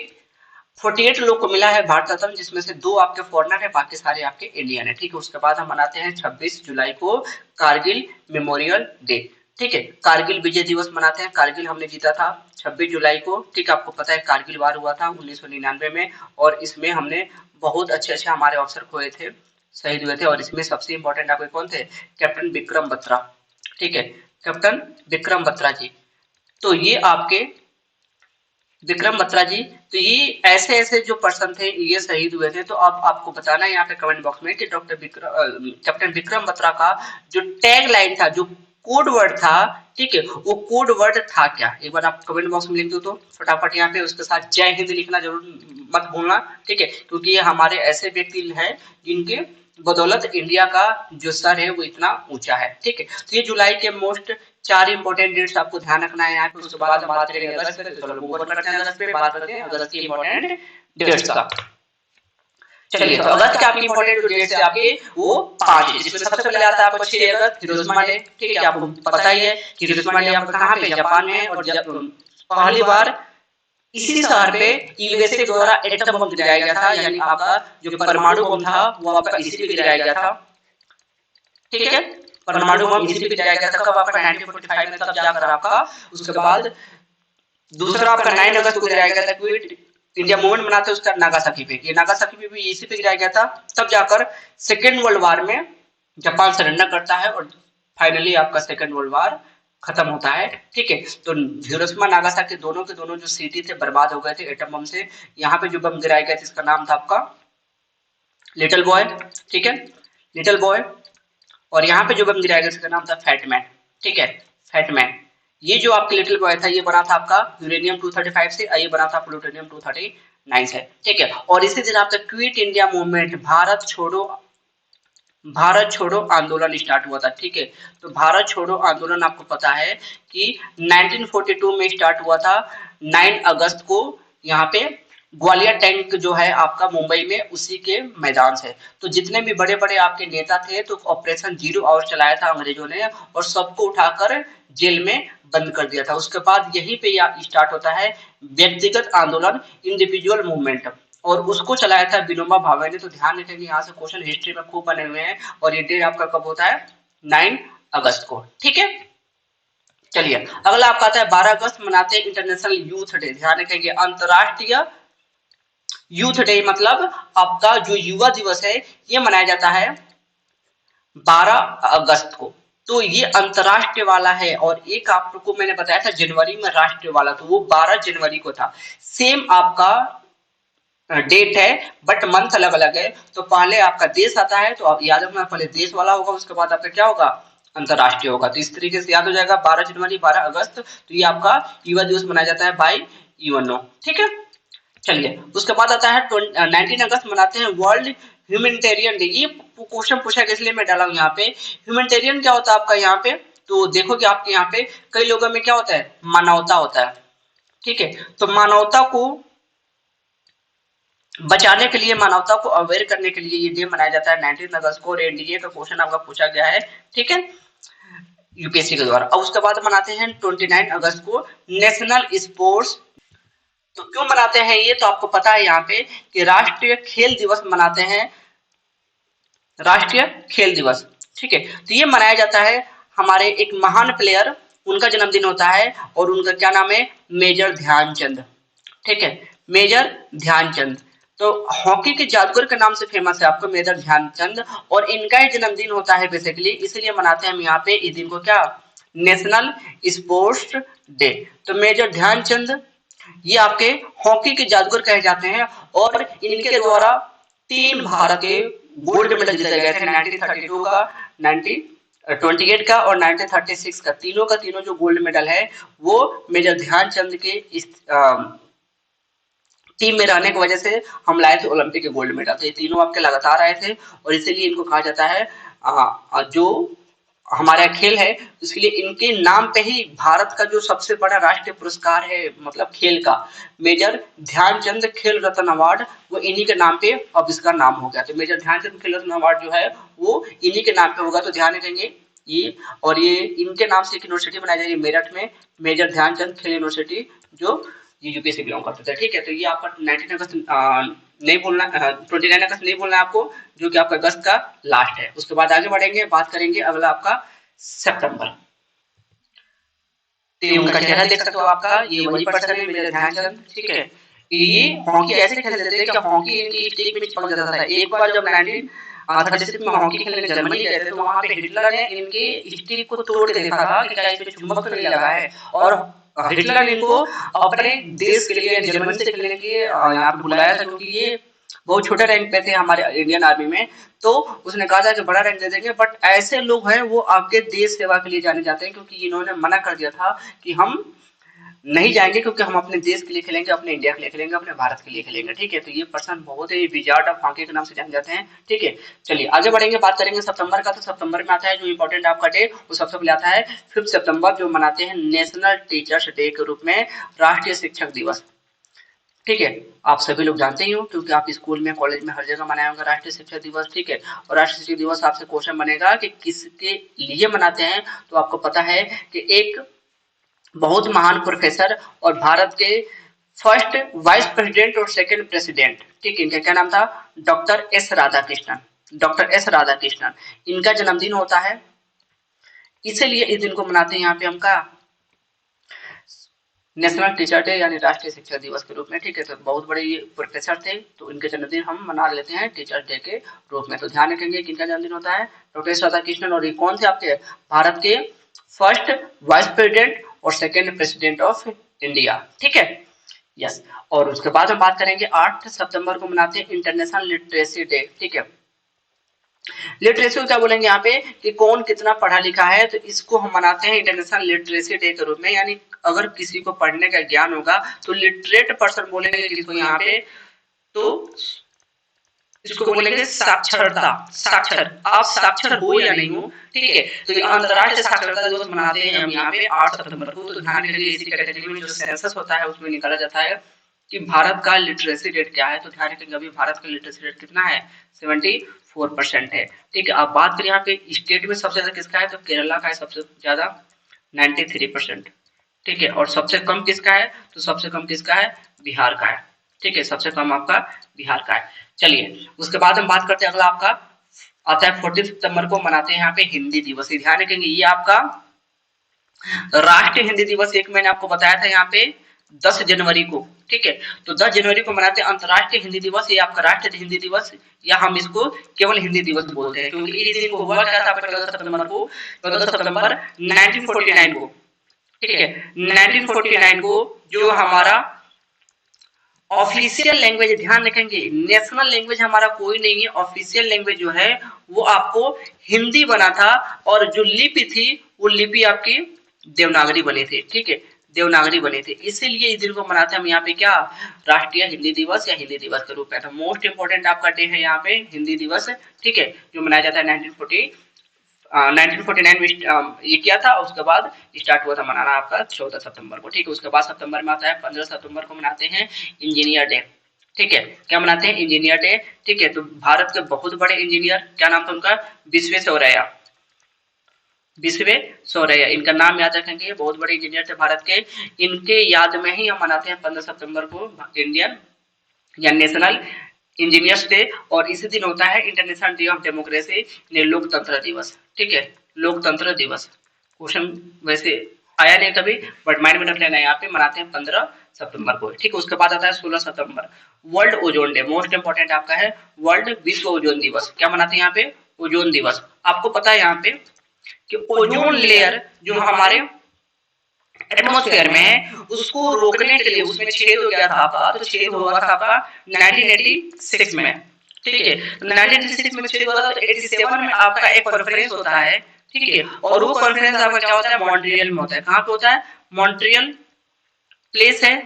48 लोग को मिला है भारत रत्न, जिसमें से 2 आपके फॉरेनर है, बाकी सारे आपके इंडियन है। ठीक है, उसके बाद हम मनाते हैं 26 जुलाई को कारगिल मेमोरियल डे। ठीक है, कारगिल विजय दिवस मनाते हैं, कारगिल हमने जीता था 26 जुलाई को। ठीक, आपको पता है कारगिल वार हुआ था 1999 में, और इसमें हमने बहुत अच्छे अच्छे हमारे अफसर खोए थे, शहीद हुए थे, और इसमें सबसे इंपॉर्टेंट आपके कौन थे, कैप्टन विक्रम बत्रा। ठीक है, कैप्टन विक्रम बत्रा जी। तो ये आपके विक्रम बत्रा जी, तो ये ऐसे ऐसे जो पर्सन थे ये शहीद हुए थे। तो अब आपको बताना है यहाँ पे कमेंट बॉक्स में कि कैप्टन विक्रम बत्रा का जो टैग लाइन था, जो कोड वर्ड था, ठीक है, वो कोड वर्ड था क्या, एक बार आप कमेंट बॉक्स में लिख दो तो फटाफट यहाँ पे। उसके साथ जय हिंद लिखना जरूर मत भूलना। ठीक है, क्योंकि ये हमारे ऐसे व्यक्ति हैं जिनके बदौलत इंडिया का जो सर है वो इतना ऊंचा है। ठीक है, तो ये जुलाई के मोस्ट 4 इंपॉर्टेंट डेट्स आपको ध्यान रखना है यहाँ पे। उसके बाद हम बात करेंगे अगस्त पे, तो चलो मूव ऑन करते हैं अगस्त पे, बात करते हैं अगस्त की इंपॉर्टेंट डेट्स का। चलिए, तो अगस्त के आपकी इंपॉर्टेंट जो डेट्स है आपके वो 5 है, जिसमें सबसे पहले आता है आपको 6 अगस्त हिरोशिमा डे। ठीक है, आपको पता ही है हिरोशिमा डे आपका कहाँ पे, जापान में है, और पहली बार इसी शहर पे यूएसए द्वारा एटम बम गिराया गया था, यानी आपका जो परमाणु बम था वो आपका इसी पे गिराया गया था। ठीक है, परमाणु बम इसी पे गिराया गया था, कब आपका 1945 में, तब जाकर आपका उसके बाद दूसरा आपका 9 अगस्त को गिराया गया था, क्विट इंडिया मूवमेंट मनाते उसका नागासाकी पे, ये नागासाकी पे भी इसी पे गिराया गया था। तब जाकर सेकेंड वर्ल्ड वार में जापान सरेंडर करता है, और फाइनली आपका सेकेंड वर्ल्ड वार खत्म होता है। ठीक है, तो हिरोशिमा नागासाकी दोनों के दोनों जो सिटी थे बर्बाद हो गए थे एटम बम से। यहाँ पे जो बम गिराया गया था इसका नाम था आपका लिटिल बॉय। ठीक है, लिटिल बॉय। और यहाँ पे जो बम गिराया गया इसका नाम था फैटमैन। ठीक है, फैटमैन। ये जो आपके लिटिल बॉय था ये बना था आपका यूरेनियम 235 से, ये बना था प्लूटोनियम 239 से। ठीक है, और इसी दिन आपका क्विट इंडिया मूवमेंट, भारत छोड़ो आंदोलन स्टार्ट हुआ था। ठीक है, तो भारत छोड़ो आंदोलन आपको पता है कि 1942 में स्टार्ट हुआ था 9 अगस्त को, यहाँ पे ग्वालियर टैंक जो है आपका मुंबई में, उसी के मैदान से। तो जितने भी बड़े बड़े आपके नेता थे तो ऑपरेशन जीरो आवर चलाया था अंग्रेजों ने, और सबको उठाकर जेल में बंद कर दिया था। उसके बाद यहीं पे स्टार्ट होता है व्यक्तिगत आंदोलन, इंडिविजुअल मूवमेंट, और उसको चलाया था विनोबा भावे ने। तो ध्यान रखेंगे, यहाँ से क्वेश्चन हिस्ट्री में खूब बने हुए हैं, और ये डेट आपका कब होता है, 9 अगस्त को। ठीक है, चलिए अगला आपका आता है 12 अगस्त मनाते हैं इंटरनेशनल यूथ डे। ध्यान रखेंगे, अंतरराष्ट्रीय यूथ डे, मतलब आपका जो युवा दिवस है ये मनाया जाता है 12 अगस्त को। तो ये अंतरराष्ट्रीय वाला है, और एक आपको मैंने बताया था जनवरी में राष्ट्रीय वाला, तो वो 12 जनवरी को था। सेम आपका डेट है बट मंथ अलग अलग है। तो पहले आपका देश आता है, तो आप याद रखना पहले देश वाला होगा, उसके बाद आपका क्या होगा, अंतरराष्ट्रीय होगा। तो इस तरीके से याद हो जाएगा, 12 जनवरी 12 अगस्त, तो ये आपका युवा दिवस मनाया जाता है बाय यूएनओ। ठीक है, चलिए उसके बाद आता है 19 अगस्त मनाते हैं वर्ल्ड ह्यूमैनिटेरियन डे। ये क्वेश्चन पूछा गया इसलिए मैं डाला हूँ यहाँ पे। ह्यूमैनिटेरियन क्या होता है आपका यहाँ पे, तो देखो कि आपके यहाँ पे कई लोगों में क्या होता है, मानवता होता है। ठीक है, तो मानवता को बचाने के लिए, मानवता को अवेयर करने के लिए ये डे मनाया जाता है 19 अगस्त को, और एनडीए का क्वेश्चन आपका पूछा गया है। ठीक है, यूपीएससी के द्वारा। और उसके बाद मनाते हैं 29 अगस्त को नेशनल स्पोर्ट्स। तो क्यों मनाते हैं ये, तो आपको पता है यहाँ पे कि राष्ट्रीय खेल दिवस मनाते हैं, राष्ट्रीय खेल दिवस। ठीक है, तो ये मनाया जाता है हमारे एक महान प्लेयर, उनका जन्मदिन होता है, और उनका क्या नाम है, मेजर ध्यानचंद। ठीक है, मेजर ध्यानचंद। तो हॉकी के जादूगर के नाम से फेमस है आपको मेजर ध्यानचंद, और इनका ही जन्मदिन होता है बेसिकली, इसलिए मनाते हैं हम यहाँ पे इस दिन को क्या, नेशनल स्पोर्ट्स डे। तो मेजर ध्यानचंद ये आपके हॉकी के जादूगर कहे जाते हैं और इनके द्वारा 3 भारत के गोल्ड मेडल जीते गए थे, 1932 का, 1928 का और 1936 का। तीनों का तीनों जो गोल्ड मेडल है वो मेजर ध्यानचंद के इस टीम में रहने की वजह से हम लाए थे ओलंपिक के गोल्ड मेडल। तो ये तीनों आपके लगातार आए थे और इसीलिए इनको कहा जाता है जो हमारा खेल है इसके लिए इनके नाम पे ही भारत का जो सबसे बड़ा राष्ट्रीय पुरस्कार है मतलब खेल का, मेजर ध्यानचंद खेल रत्न अवार्ड, वो इन्हीं के नाम पे अब इसका नाम हो गया। तो मेजर ध्यानचंद खेल रत्न अवार्ड जो है वो इन्हीं के नाम पे होगा। तो ध्यान रखेंगे ये, और ये इनके नाम से एक यूनिवर्सिटी बनाई जाएगी मेरठ में, मेजर ध्यानचंद खेल यूनिवर्सिटी, जो ये यूपी से बिलोंग करते थे। ठीक है, तो ये आपका 19 अगस्त नहीं बोलना, 29 अगस्त नहीं बोलना आपको, जो कि आपका अगस्त का लास्ट है। उसके बाद आगे बढ़ेंगे, बात करेंगे अगला आपका सितंबर। तो उनका चेहरा देख सकते हो आपका, ये वही पर्सन है मेजर ध्यानचंद। ठीक है, ये हॉकी ऐसे खेलते थे कि हॉकी इनकी स्टिक में चिपक जाता था। एक बार जब 1936 में हॉकी खेलने जर्मनी गए थे तो वहां पे हिटलर ने इनके स्टिक को तोड़ के देखा था कि क्या इसमें चुंबक तो नहीं लगा है, और हिटलर ने इनको अपने देश के लिए जर्मनी से खेलने के लिए यहाँ पे बुलाया था, क्योंकि ये बहुत छोटे रैंक पे थे हमारे इंडियन आर्मी में। तो उसने कहा था कि बड़ा रैंक दे देंगे, बट ऐसे लोग हैं वो आपके देश सेवा के लिए जाने जाते हैं, क्योंकि इन्होंने मना कर दिया था कि हम नहीं जाएंगे, क्योंकि हम अपने देश के लिए खेलेंगे, अपने इंडिया के लिए खेलेंगे, अपने भारत के लिए खेलेंगे। ठीक है, तो ये पर्सन बहुत ही विजार्ड ऑफ हॉकी के नाम से जाने जाते हैं। ठीक है, चलिए आगे बढ़ेंगे, बात करेंगे सितंबर का। तो सितंबर में आता है जो इंपॉर्टेंट आपका डे, वो सबसे पहले आता है 5 सितंबर, जो मनाते हैं नेशनल टीचर्स डे के रूप में, राष्ट्रीय शिक्षक दिवस। ठीक है, आप सभी लोग जानते ही हो क्योंकि आप स्कूल में, कॉलेज में, हर जगह मनाया होगा राष्ट्रीय शिक्षक दिवस। ठीक है, और राष्ट्रीय शिक्षक दिवस आपसे क्वेश्चन बनेगा कि किसके लिए मनाते हैं, तो आपको पता है कि एक बहुत महान प्रोफेसर और भारत के फर्स्ट वाइस प्रेसिडेंट और सेकंड प्रेसिडेंट, ठीक, इनका क्या नाम था, doctor S Radhakrishnan. Doctor S Radhakrishnan, इनका जन्मदिन होता है, इसीलिए इस दिन को मनाते हैं यहाँ पे हम का नेशनल टीचर डे यानी राष्ट्रीय शिक्षक दिवस के रूप में। ठीक है, तो बहुत बड़े ये प्रोफेसर थे, तो इनके जन्मदिन हम मना लेते हैं टीचर डे के रूप में। तो ध्यान रखेंगे कि इनका जन्मदिन होता है डॉक्टर एस राधाकृष्णन, और ये कौन से आपके भारत के फर्स्ट वाइस प्रेसिडेंट और सेकंड प्रेसिडेंट ऑफ इंडिया। ठीक है, यस। और उसके बाद हम बात करेंगे 8 सितंबर को मनाते हैं इंटरनेशनल लिटरेसी डे। ठीक है, लिटरेसी क्या बोलेंगे यहाँ पे कि कौन कितना पढ़ा लिखा है, तो इसको हम मनाते हैं इंटरनेशनल लिटरेसी डे के रूप में। यानी अगर किसी को पढ़ने का ज्ञान होगा तो लिटरेट पर्सन बोलेंगे किसको यहाँ पे, तो इसको बोलेंगे साक्षरता, साक्षर, आप साक्षर हो या नहीं हो। ठीक है, तो ये अंतर्राष्ट्रीय साक्षरता दिवस मनाते हैं हम यहाँ पे 8 सितंबर को। तो ध्यान रखिए इसी कैटेगरी में जो सेंसस होता है उसमें निकाला जाता है कि भारत का लिटरेसी रेट क्या है। तो ध्यान रखेंगे अभी भारत का लिटरेसी रेट कितना है, 74% है। ठीक है, आप बात करें यहाँ पे स्टेट में सबसे ज्यादा किसका है, तो केरला का है सबसे ज्यादा, 93%। ठीक है, और सबसे कम किसका है, तो सबसे कम किसका है, बिहार का है। ठीक है, सबसे कम आपका बिहार का है। चलिए उसके बाद हम बात करते हैं, अगला आपका आता है 14 सितंबर को मनाते हैं यहाँ पे हिंदी दिवस। ध्यान रखेंगे ये आपका राष्ट्रीय हिंदी दिवस, एक मैंने आपको बताया था यहाँ पे 10 जनवरी को। ठीक है, तो 10 जनवरी को मनाते हैं अंतर्राष्ट्रीय हिंदी दिवस, ये आपका राष्ट्रीय हिंदी दिवस, या हम इसको केवल हिंदी दिवस बोलते हैं, क्योंकि इस दिन को हुआ क्या था 14 सितंबर को, 14 सितंबर 1949 को। ठीक है, 1949 को जो हमारा ऑफिशियल लैंग्वेज, ध्यान रखेंगे नेशनल लैंग्वेज हमारा कोई नहीं है, ऑफिशियल लैंग्वेज जो है वो आपको हिंदी बना था, और जो लिपि थी वो लिपि आपकी देवनागरी बनी थी। ठीक है, देवनागरी बने थे, इसीलिए इस दिन को मनाते हैं हम यहाँ पे क्या, राष्ट्रीय हिंदी दिवस या हिंदी दिवस के रूप में। तो मोस्ट इंपोर्टेंट आपका डे है यहाँ पे हिंदी दिवस। ठीक है, जो मनाया जाता है 1949 में ये किया था, उसके बाद स्टार्ट हुआ था मनाना आपका 14 सितंबर को। ठीक है, उसके बाद सितंबर में आता है 15 सितंबर को मनाते हैं इंजीनियर डे। ठीक है, क्या मनाते हैं, इंजीनियर डे। ठीक है, तो भारत के बहुत बड़े इंजीनियर, क्या नाम था उनका, विश्वेश्वरैया, विश्वेश्वरैया, इनका नाम याद रखेंगे, बहुत बड़े इंजीनियर थे भारत के। इनके याद में ही हम मनाते हैं 15 सितंबर को इंडियन या नेशनल इंजीनियर्स डे, और इसी दिन होता है इंटरनेशनल डे ऑफ डेमोक्रेसी, लोकतंत्र दिवस। ठीक है, लोकतंत्र दिवस, क्वेश्चन वैसे आया नहीं कभी, बट माइंड में रख लेना, यहाँ पे मनाते हैं 15 सितंबर को। ठीक है, उसके बाद आता है 16 सितंबर world ozone day, most important आपका है वर्ल्ड विश्व ओजोन दिवस। क्या मनाते हैं यहाँ पे, ओजोन दिवस। आपको पता है यहाँ पे कि ओजोन लेयर जो हमारे एटमॉस्फेयर में है उसको रोकने के लिए उसमें छेद हो गया था आपका, तो छेद हुआ था आपका 1986 में, ठीक है। 1986 में छेद हुआ था, तो 87 में आपका एक कॉन्फ्रेंस होता है, ठीक है। और वो कॉन्फ्रेंस आपका क्या होता है, मॉन्ट्रियल में होता है। कहाँ पे होता है, मॉन्ट्रियल प्लेस है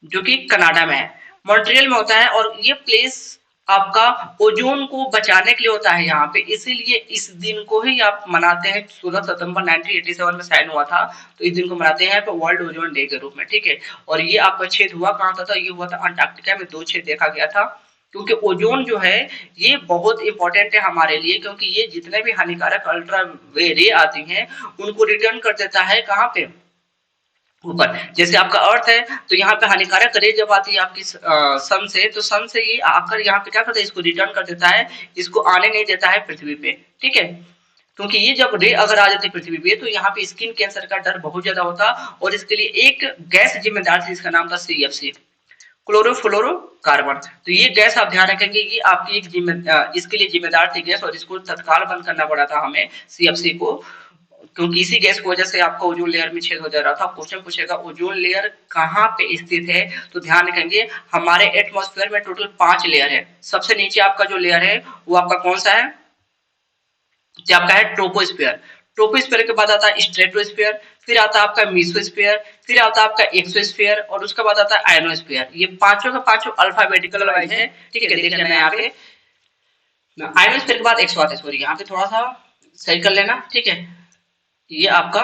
जो कि कनाडा में है, मॉन्ट्रियल में होता है। और ये प्लेस आपका ओजोन को बचाने के लिए होता है यहाँ पे, इसीलिए इस दिन को ही आप मनाते हैं। 16 सितंबर 1987 में साइन हुआ था, तो इस दिन को मनाते हैं वर्ल्ड ओजोन डे के रूप में, ठीक है। और ये आपका छेद हुआ कहाँ था, ये हुआ था अंटार्कटिका में, 2 छेद देखा गया था। क्योंकि ओजोन जो है ये बहुत इंपॉर्टेंट है हमारे लिए, क्योंकि ये जितने भी हानिकारक अल्ट्रा रे आती हैं उनको रिटर्न कर देता है कहाँ पे, ऊपर। जैसे आपका अर्थ है, तो यहाँ पे हानिकारक रे जब आती है आपकी सन से, तो सन से ये आकर यहाँ पे क्या करता है, इसको रिटर्न कर देता है, इसको आने नहीं देता है पृथ्वी पे, ठीक है। क्योंकि ये जब रे अगर आ जाती पृथ्वी पे, तो यहाँ पे स्किन कैंसर का डर बहुत ज्यादा होता। और इसके लिए एक गैस जिम्मेदार थी, इसका नाम था CFC, क्लोरोफ्लोरोकार्बन। तो ये गैस आप ध्यान रखेंगे कि आपकी इसके लिए जिम्मेदार थी गैस, और इसको तत्काल बंद करना पड़ा था हमें, CFC को। क्योंकि इसी गैस की वजह से आपका ओजोन लेयर में छेद हो जा रहा था। क्वेश्चन पूछेगा ओजोन लेयर कहाँ पे स्थित है, तो ध्यान रखेंगे हमारे एटमॉस्फेयर में टोटल 5 लेयर है। सबसे नीचे आपका जो लेयर है वो आपका कौन सा है, जो आपका है ट्रोपोस्फेयर। ट्रोपोस्फेयर के बाद आता है स्ट्रेटोस्फेयर, फिर आता है आपका मीसोस्फेयर, फिर आता है आपका एक्सोस्फेयर, और उसके बाद आता है आयनोस्फेयर। ये पांचों के पांचों अल्फाबेटिकल वाइज है, ठीक है, देख लेना यहाँ पे। आयनोस्फेयर के बाद एक्सोस्फेयर, यहाँ पे थोड़ा सा सही कर लेना, ठीक है। ये आपका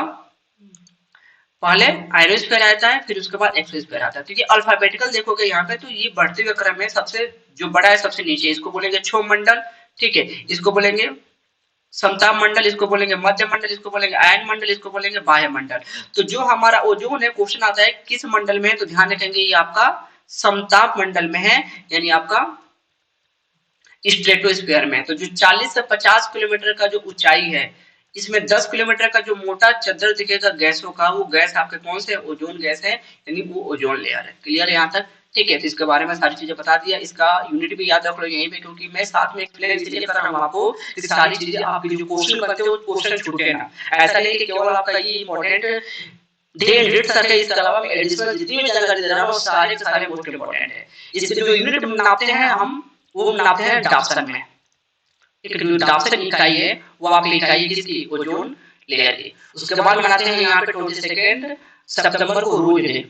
पहले आयनोस्फीयर आता है, फिर उसके बाद एक्सोस्फीयर आता है। तो ये अल्फाबेटिकल देखोगे यहाँ पे, तो ये बढ़ते हुए क्रम में सबसे जो बड़ा है सबसे नीचे, इसको बोलेंगे क्षोभ मंडल, ठीक है। इसको बोलेंगे समताप मंडल, इसको बोलेंगे मध्य मंडल, इसको बोलेंगे आयन मंडल, इसको बोलेंगे बाह्य मंडल। तो जो हमारा ओजोन है, क्वेश्चन आता है किस मंडल में है, तो ध्यान रखेंगे ये आपका समताप मंडल में है, यानी आपका स्ट्रेटोस्फीयर में। तो जो 40 से 50 किलोमीटर का जो ऊंचाई है, इसमें 10 किलोमीटर का जो मोटा चद्दर दिखेगा गैसों का, वो गैस आपके कौन से, ओजोन गैस है, यानी वो ओजोन लेयर है। क्लियर है यहाँ तक, ठीक है। तो इसके बारे में सारी चीजें बता दिया, इसका यूनिट भी याद रख लो यहीं पे, क्योंकि मैं साथ में एक्सप्लेन इसलिए कर रहा हूँ आपको कि सारी चीजें आपके जो क्वेश्चन बनते हैं वो क्वेश्चन छूटे ना। ऐसा नहीं कि केवल आपका ये इंपॉर्टेंट इसके अलावा मैं एडिशनल जितनी भी जानकारी दे रहा हूँ सारे के सारे मोस्ट इंपॉर्टेंट है। इसके जो यूनिट नापते हैं हम, वो नापते हैं डाप्सन में, ठीक है। जो डाप्सन इकाई है वो आपकी इकाई है किसकी, ओजोन लेयर की। उसके बाद मनाते हैं यहाँ पे 22 सितंबर को रोज डे,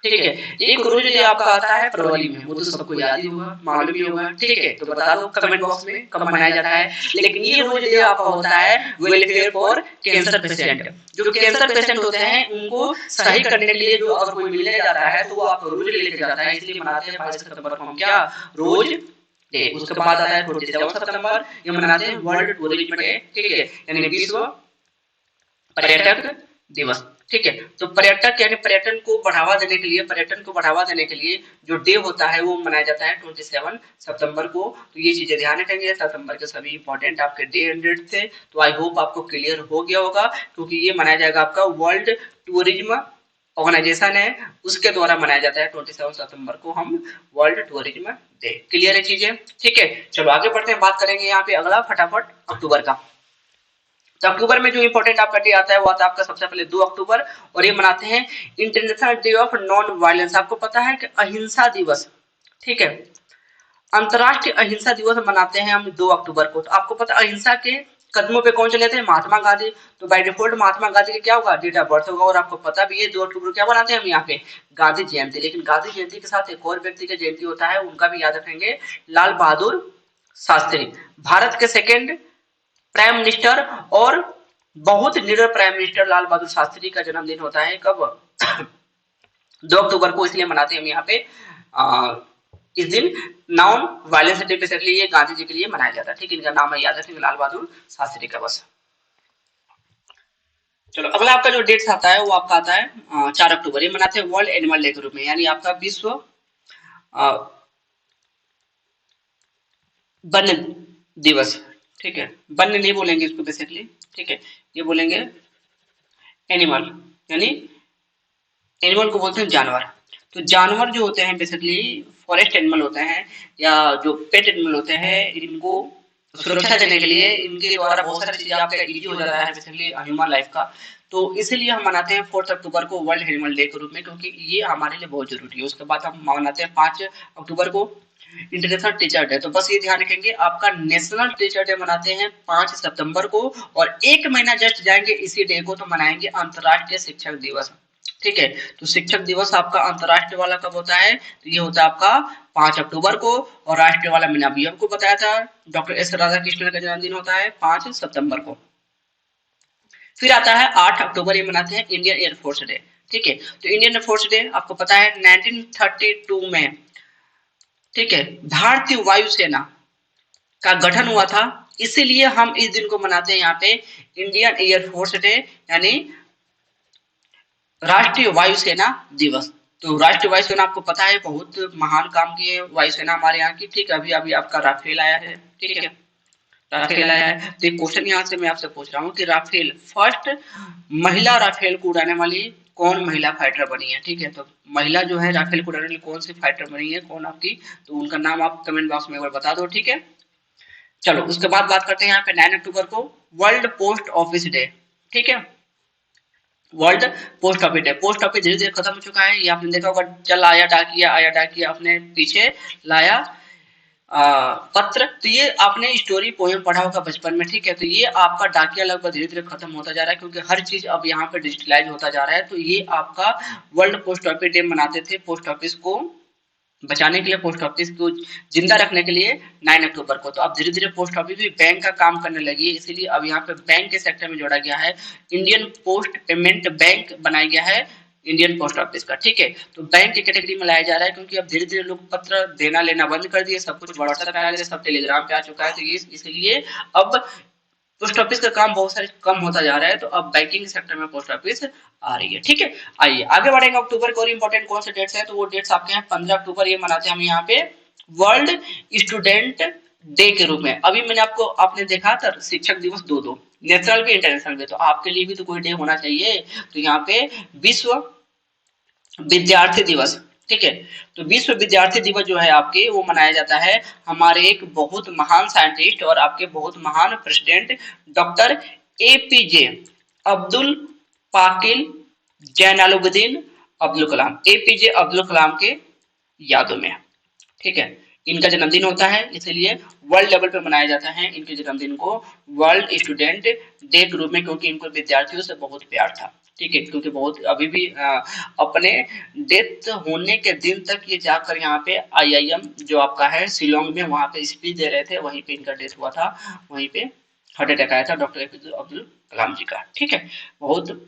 ठीक है। एक रोज डे आपका आता है फरवरी में, वो तो सबको याद ही होगा, मालूम ही होगा, ठीक है। तो बता दो कमेंट बॉक्स में कब मनाया जाता है। लेकिन ये रोज डे आपका होता है वेलफेयर फॉर कैंसर पेशेंट। जो कैंसर पेशेंट होते हैं उनको सही करने के लिए जो अगर कोई मिलने जाता है तो वो आपको रोज डे लेके जाता है, इसलिए मनाते हैं 22 सितंबर को हम क्या, रोज डे। उसके बाद आता है 27 सितंबर, ये मनाते हैं वर्ल्ड टूरिज्म डे, ठीक है, यानी विश्व पर्यटक दिवस, ठीक है। तो पर्यटक यानी पर्यटन को बढ़ावा देने के लिए, पर्यटन को बढ़ावा देने के लिए जो डे होता है वो मनाया जाता है 27 सितंबर को। तो ये चीजें ध्यान रखेंगे, सितंबर के सभी इंपॉर्टेंट आपके डे एंड डेट थे। तो आई होप आपको क्लियर हो गया होगा, क्योंकि ये मनाया जाएगा आपका वर्ल्ड टूरिज्म ऑर्गेनाइजेशन है, उसके द्वारा मनाया जाता है 27 सितंबर को हम वर्ल्ड टूरिज्म डे। क्लियर है चीजें, ठीक है। चलो आगे बढ़ते हैं, बात करेंगे यहाँ पे अगला फटाफट अक्टूबर का। तो अक्टूबर में जो इंपॉर्टेंट आपका डे आता है वो आता है आपका सबसे पहले 2 अक्टूबर, और ये मनाते हैं international day of non violence. आपको पता है कि अहिंसा दिवस, ठीक है, अंतरराष्ट्रीय अहिंसा दिवस मनाते हैं हम 2 अक्टूबर को। तो आपको पता अहिंसा के कदमों पे कौन चले थे, महात्मा गांधी। तो बाय डिफॉल्ट महात्मा गांधी का क्या होगा, डेट ऑफ बर्थ होगा। और आपको पता भी है 2 अक्टूबर क्या बनाते हैं हम यहाँ पे, गांधी जयंती। लेकिन गांधी जयंती के साथ एक और व्यक्ति का जयंती होता है, उनका भी याद रखेंगे, लाल बहादुर शास्त्री, भारत के सेकेंड प्राइम मिनिस्टर और बहुत निडर प्राइम मिनिस्टर लाल बहादुर शास्त्री का जन्मदिन होता है कब 2 अक्टूबर को, इसलिए मनाते हैं हम यहाँ पे इस दिन नॉन वायलेंस डे बेसिकली ये गांधी जी के लिए मनाया जाता है, ठीक है। इनका नाम है याद रखेंगे, लाल बहादुर शास्त्री का बस। चलो अगला आपका जो डेट आता है वो आपका आता है 4 अक्टूबर, ये मनाते हैं वर्ल्ड एनिमल डे के रूप में, यानी आपका विश्व वन्य दिवस, ठीक है। वन्य नहीं बोलेंगे इसको बेसिकली, ठीक है, ये बोलेंगे एनिमल, यानी एनिमल को बोलते हैं जानवर। तो जानवर जो होते हैं बेसिकली फॉरेस्ट एनिमल होते हैं, या जो पेट एनिमल होते हैं, इनको सुरक्षा देने के लिए इनके द्वारा बहुत सारी चीजें आपका इजी हो जाता है बेसिकली ह्यूमन लाइफ का। तो इसीलिए हम मनाते हैं 4 अक्टूबर को वर्ल्ड एनिमल डे के रूप में, क्योंकि ये हमारे लिए बहुत जरूरी है। उसके बाद हम मनाते हैं 5 अक्टूबर को इंटरनेशनल टीचर डे। तो बस ये ध्यान रखेंगे, आपका नेशनल टीचर डे मनाते हैं 5 सितंबर को, और एक महीना जस्ट जाएंगे इसी डे को तो मनाएंगे अंतर्राष्ट्रीय शिक्षक दिवस। ठीक है, तो शिक्षक दिवस आपका अंतर्राष्ट्रीय वाला कब होता है, तो ये होता है आपका 5 अक्टूबर को, और राष्ट्रीय वाला मैंने अभी आपको बताया था, डॉक्टर एस राधाकृष्णन का जन्मदिन होता है 5 सितंबर को। फिर आता है 8 अक्टूबर, ये मनाते हैं इंडियन एयरफोर्स डे। ठीक है, तो इंडियन एयरफोर्स डे आपको पता है 1932 में, ठीक है, भारतीय वायुसेना का गठन हुआ था, इसीलिए हम इस दिन को मनाते हैं यहाँ पे इंडियन एयरफोर्स डे, यानी राष्ट्रीय वायुसेना दिवस। तो राष्ट्रीय वायुसेना आपको पता है बहुत महान काम की है वायुसेना हमारे यहाँ की। ठीक है, अभी अभी आपका राफेल आया है, ठीक है, राफेल आया है। तो एक क्वेश्चन यहाँ से मैं आपसे पूछ रहा हूँ कि राफेल फर्स्ट महिला राफेल को उड़ाने वाली कौन महिला फाइटर बनी है। ठीक है, तो महिला जो है राफेल को उड़ाने वाली कौन सी फाइटर बनी है, कौन आपकी, तो उनका नाम आप कमेंट बॉक्स में एक बार बता दो। ठीक है, चलो उसके बाद बात करते हैं यहाँ पे 9 अक्टूबर को वर्ल्ड पोस्ट ऑफिस डे। ठीक है, world post office day. Post office धीरे धीरे खत्म हो चुका है, ये आपने देखा होगा, चल आया डाकिया अपने पीछे लाया पत्र। तो ये आपने स्टोरी पोएम पढ़ा होगा बचपन में। ठीक है, तो ये आपका डाकिया लगभग धीरे धीरे खत्म होता जा रहा है, क्योंकि हर चीज अब यहाँ पे डिजिटलाइज होता जा रहा है। तो ये आपका वर्ल्ड पोस्ट ऑफिस डे मनाते थे, पोस्ट ऑफिस को बचाने के लिए, पोस्ट ऑफिस को जिंदा रखने के लिए 9 अक्टूबर को। तो अब धीरे धीरे पोस्ट ऑफिस भी बैंक का काम करने लगी है, इसीलिए अब यहाँ पे बैंक के सेक्टर में जोड़ा गया है, इंडियन पोस्ट पेमेंट बैंक बनाया गया है इंडियन पोस्ट ऑफिस का। ठीक है, तो बैंक की कैटेगरी में लाया जा रहा है, क्योंकि अब धीरे धीरे लोग पत्र देना लेना बंद कर दिए, सब कुछ व्हाट्सएप पे आ गया, सब टेलीग्राम पे आ चुका है। तो ये इसलिए अब पोस्ट ऑफिस का काम बहुत सारे कम होता जा रहा है, तो अब बैंकिंग सेक्टर में पोस्ट ऑफिस आ रही है। ठीक है, आइए आगे बढ़ेंगे। अक्टूबर को और इंपॉर्टेंट कौन से डेट्स हैं, तो वो डेट्स आपके हैं 15 अक्टूबर, ये मनाते हैं हम यहाँ पे वर्ल्ड स्टूडेंट डे के रूप में। अभी मैंने आपने देखा था शिक्षक दिवस दो दो, नेशनल भी इंटरनेशनल भी, तो आपके लिए भी तो कोई डे होना चाहिए। तो यहाँ पे विश्व विद्यार्थी दिवस। ठीक है, तो विश्व विद्यार्थी दिवस जो है आपके वो मनाया जाता है हमारे एक बहुत महान साइंटिस्ट और आपके बहुत महान president doctor APJ Abdul Pakir Jainulabdeen Abdul Kalam, APJ Abdul Kalam के यादों में। ठीक है, इनका जन्मदिन होता है, इसलिए वर्ल्ड लेवल पे मनाया जाता है इनके जन्मदिन को वर्ल्ड स्टूडेंट डे के रूप में, क्योंकि इनको विद्यार्थियों से बहुत प्यार था। ठीक है, क्योंकि बहुत अभी भी अपने डेथ होने के दिन तक ये जाकर यहाँ पे आईआईएम जो आपका है शिलोंग में, वहां पे स्पीच दे रहे थे, वहीं पे इनका डेथ हुआ था, वहीं पे हार्ट अटैक आया था डॉक्टर एपीजे अब्दुल कलाम जी का। ठीक है, बहुत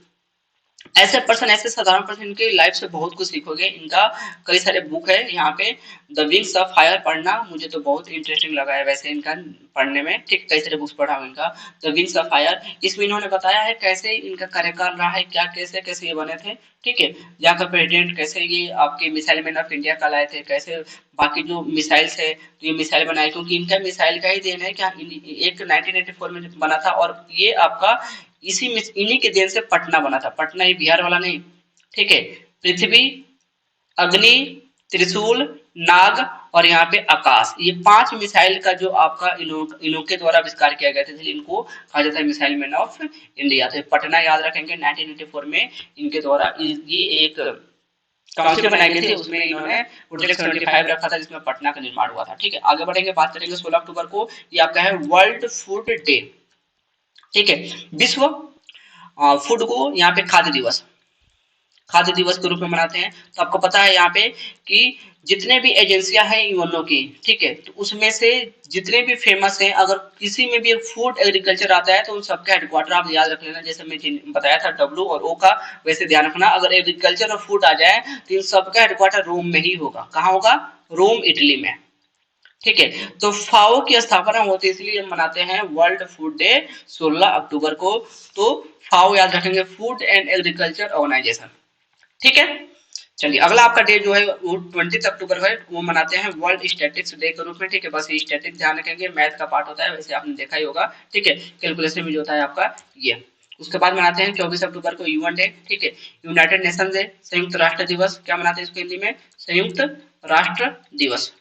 ऐसे पर्सन, ऐसे साधारण पर्सन, इनकी लाइफ से बहुत कुछ सीखोगे। इनका कई सारे बुक है यहाँ पे, द विंग्स ऑफ फायर पढ़ना मुझे तो बहुत इंटरेस्टिंग लगा है वैसे इनका पढ़ने में। ठीक, कई सारे बुक्स पढ़ा हूँ इनका, द विंग्स ऑफ फायर। इसमें इन्होंने बताया है कैसे इनका कार्यकाल रहा है, क्या कैसे कैसे ये बने थे। ठीक है, यहाँ का प्रेसिडेंट कैसे ये आपके मिसाइल मैन ऑफ इंडिया कहलाए थे, कैसे बाकी जो मिसाइल्स है तो ये मिसाइल बनाए, क्योंकि इनका मिसाइल का ही देन है क्या, एक 1984 में बना था, और ये आपका इन्हीं के देन से पटना बना था, पटना ही बिहार वाला नहीं। ठीक है, पृथ्वी, अग्नि, त्रिशूल, नाग और यहाँ पे आकाश, ये 5 मिसाइल का जो आपका इन्हों के द्वारा आविष्कार किया गया था, इसलिए इनको कहा जाता है मिसाइल मैन ऑफ इंडिया। तो पटना याद रखेंगे, 1984 में इनके द्वारा ये एक काउंसिल बनाई गई थी, उसमें इन्होंने वोटेक्स 75 रखा था, जिसमें पटना का निर्माण हुआ था। ठीक है, आगे बढ़ेंगे, बात करेंगे 16 अक्टूबर को, ये आपका है वर्ल्ड फूड डे। ठीक है, विश्व फूड को यहाँ पे खाद्य दिवस के रूप में मनाते हैं। तो आपको पता है यहाँ पे कि जितने भी एजेंसियां हैं यूएनओ की, ठीक है, तो उसमें से जितने भी फेमस हैं, अगर किसी में भी फूड एग्रीकल्चर आता है तो उन सबका हेडक्वार्टर आप याद रख लेना, जैसे मैं बताया था डब्ल्यू और ओ का, वैसे ध्यान रखना। अगर एग्रीकल्चर और फूड आ जाए तो इन सबका हेडक्वार्टर रोम में ही होगा। कहाँ होगा? रोम, इटली में। ठीक है, तो फाओ की स्थापना होती है, इसलिए हम मनाते हैं वर्ल्ड फूड डे 16 अक्टूबर को। तो फाओ याद रखेंगे, फूड एंड एग्रीकल्चर ऑर्गेनाइजेशन। ठीक है, चलिए अगला आपका डे जो है वो 20 अक्टूबर है, वो मनाते हैं वर्ल्ड स्टैटिस्टिक्स डे के रूप में। ठीक है, बस ये स्टैटिक्स ध्यान रखेंगे, मैथ का पार्ट होता है, वैसे आपने देखा ही होगा। ठीक है, कैलकुलेशन में जो होता है आपका ये। उसके बाद मनाते हैं 24 अक्टूबर को यूएन डे। ठीक है, यूनाइटेड नेशन डे, संयुक्त राष्ट्र दिवस। क्या मनाते हैं इसको हिंदी में? संयुक्त राष्ट्र दिवस।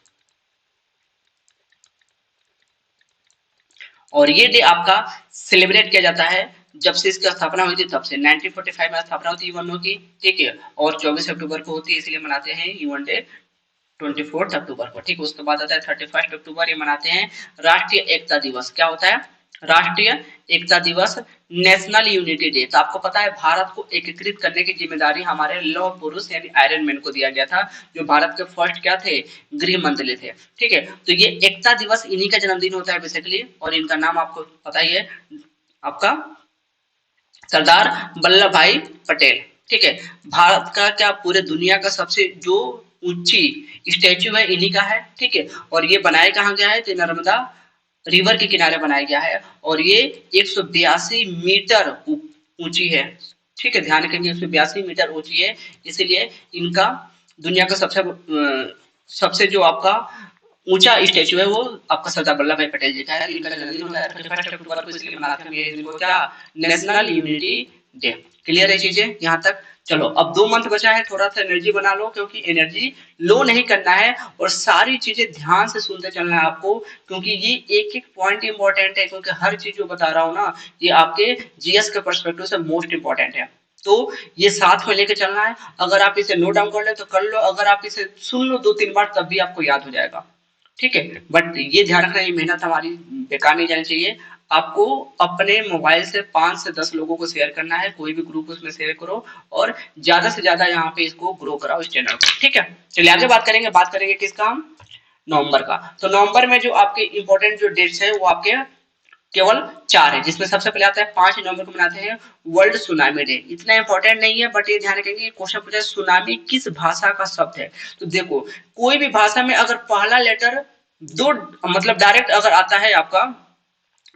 और ये डे आपका सेलिब्रेट किया जाता है जब से इसकी स्थापना हुई थी तब से 1945 में स्थापना होती है यूएनओ की, ठीक है, और 24 अक्टूबर को होती है, इसलिए मनाते हैं यूएन डे 24 अक्टूबर को, ठीक। उसके बाद आता है 31 अक्टूबर, ये मनाते हैं राष्ट्रीय एकता दिवस। क्या होता है? राष्ट्रीय एकता दिवस, नेशनल यूनिटी डे। तो आपको पता है भारत को एकीकृत करने की जिम्मेदारी हमारे लौह पुरुष यानी आयरन मैन को दिया गया था, जो भारत के फर्स्ट क्या थे? गृह मंत्री थे, ठीक है। तो ये एकता दिवस इन्हीं का जन्मदिन होता है बेसिकली, और इनका नाम आपको पता ही है, आपका सरदार वल्लभ भाई पटेल, ठीक है। भारत का क्या पूरे दुनिया का सबसे जो ऊंची स्टैच्यू है इन्हीं का है, ठीक है। और ये बनाया कहाँ गया है? तो नर्मदा रिवर के किनारे बनाया गया है, और ये 182 मीटर ऊंची है, ठीक है। ध्यान रखेंगे 182 मीटर ऊंची है, इसीलिए इनका दुनिया का सबसे जो आपका ऊंचा स्टेचू है वो आपका सरदार वल्लभ भाई पटेल जी का है। इनका जन्मदिन होता है 31 अक्टूबर को, इसलिए मनाते हैं ये दिन को क्या? National unity day. क्लियर है चीजें यहाँ तक? चलो अब 2 मंथ बचा है, थोड़ा सा एनर्जी बना लो, क्योंकि एनर्जी लो नहीं करना है और सारी चीजें ध्यान से सुनते चलना है आपको, क्योंकि ये एक एक पॉइंट इंपॉर्टेंट है, क्योंकि हर चीज जो बता रहा हूँ ना ये आपके जीएस के पर्सपेक्टिव से मोस्ट इंपॉर्टेंट है। तो ये साथ में लेके चलना है। अगर आप इसे नोट डाउन कर ले तो कर लो, अगर आप इसे सुन लो 2-3 बार तब भी आपको याद हो जाएगा, ठीक है। बट ये ध्यान रखना ये मेहनत हमारी बेकार नहीं जानी चाहिए। आपको अपने मोबाइल से 5 से 10 लोगों को शेयर करना है, कोई भी ग्रुप उसमें शेयर करो और ज्यादा से ज्यादा यहाँ पे इसको ग्रो कराओ इस चैनल को, ठीक है। चलिए आगे बात करेंगे किसका? नवंबर का। तो नवंबर में जो आपके इंपॉर्टेंट जो डेट्स है वो आपके केवल 4 है, जिसमें सबसे पहले आता है 5 नवंबर को मनाते हैं वर्ल्ड सुनामी डे। इतना इंपॉर्टेंट नहीं है, बट ये ध्यान रखेंगे क्वेश्चन पूछा सुनामी किस भाषा का शब्द है। तो देखो कोई भी भाषा में अगर पहला लेटर दो मतलब डायरेक्ट अगर आता है आपका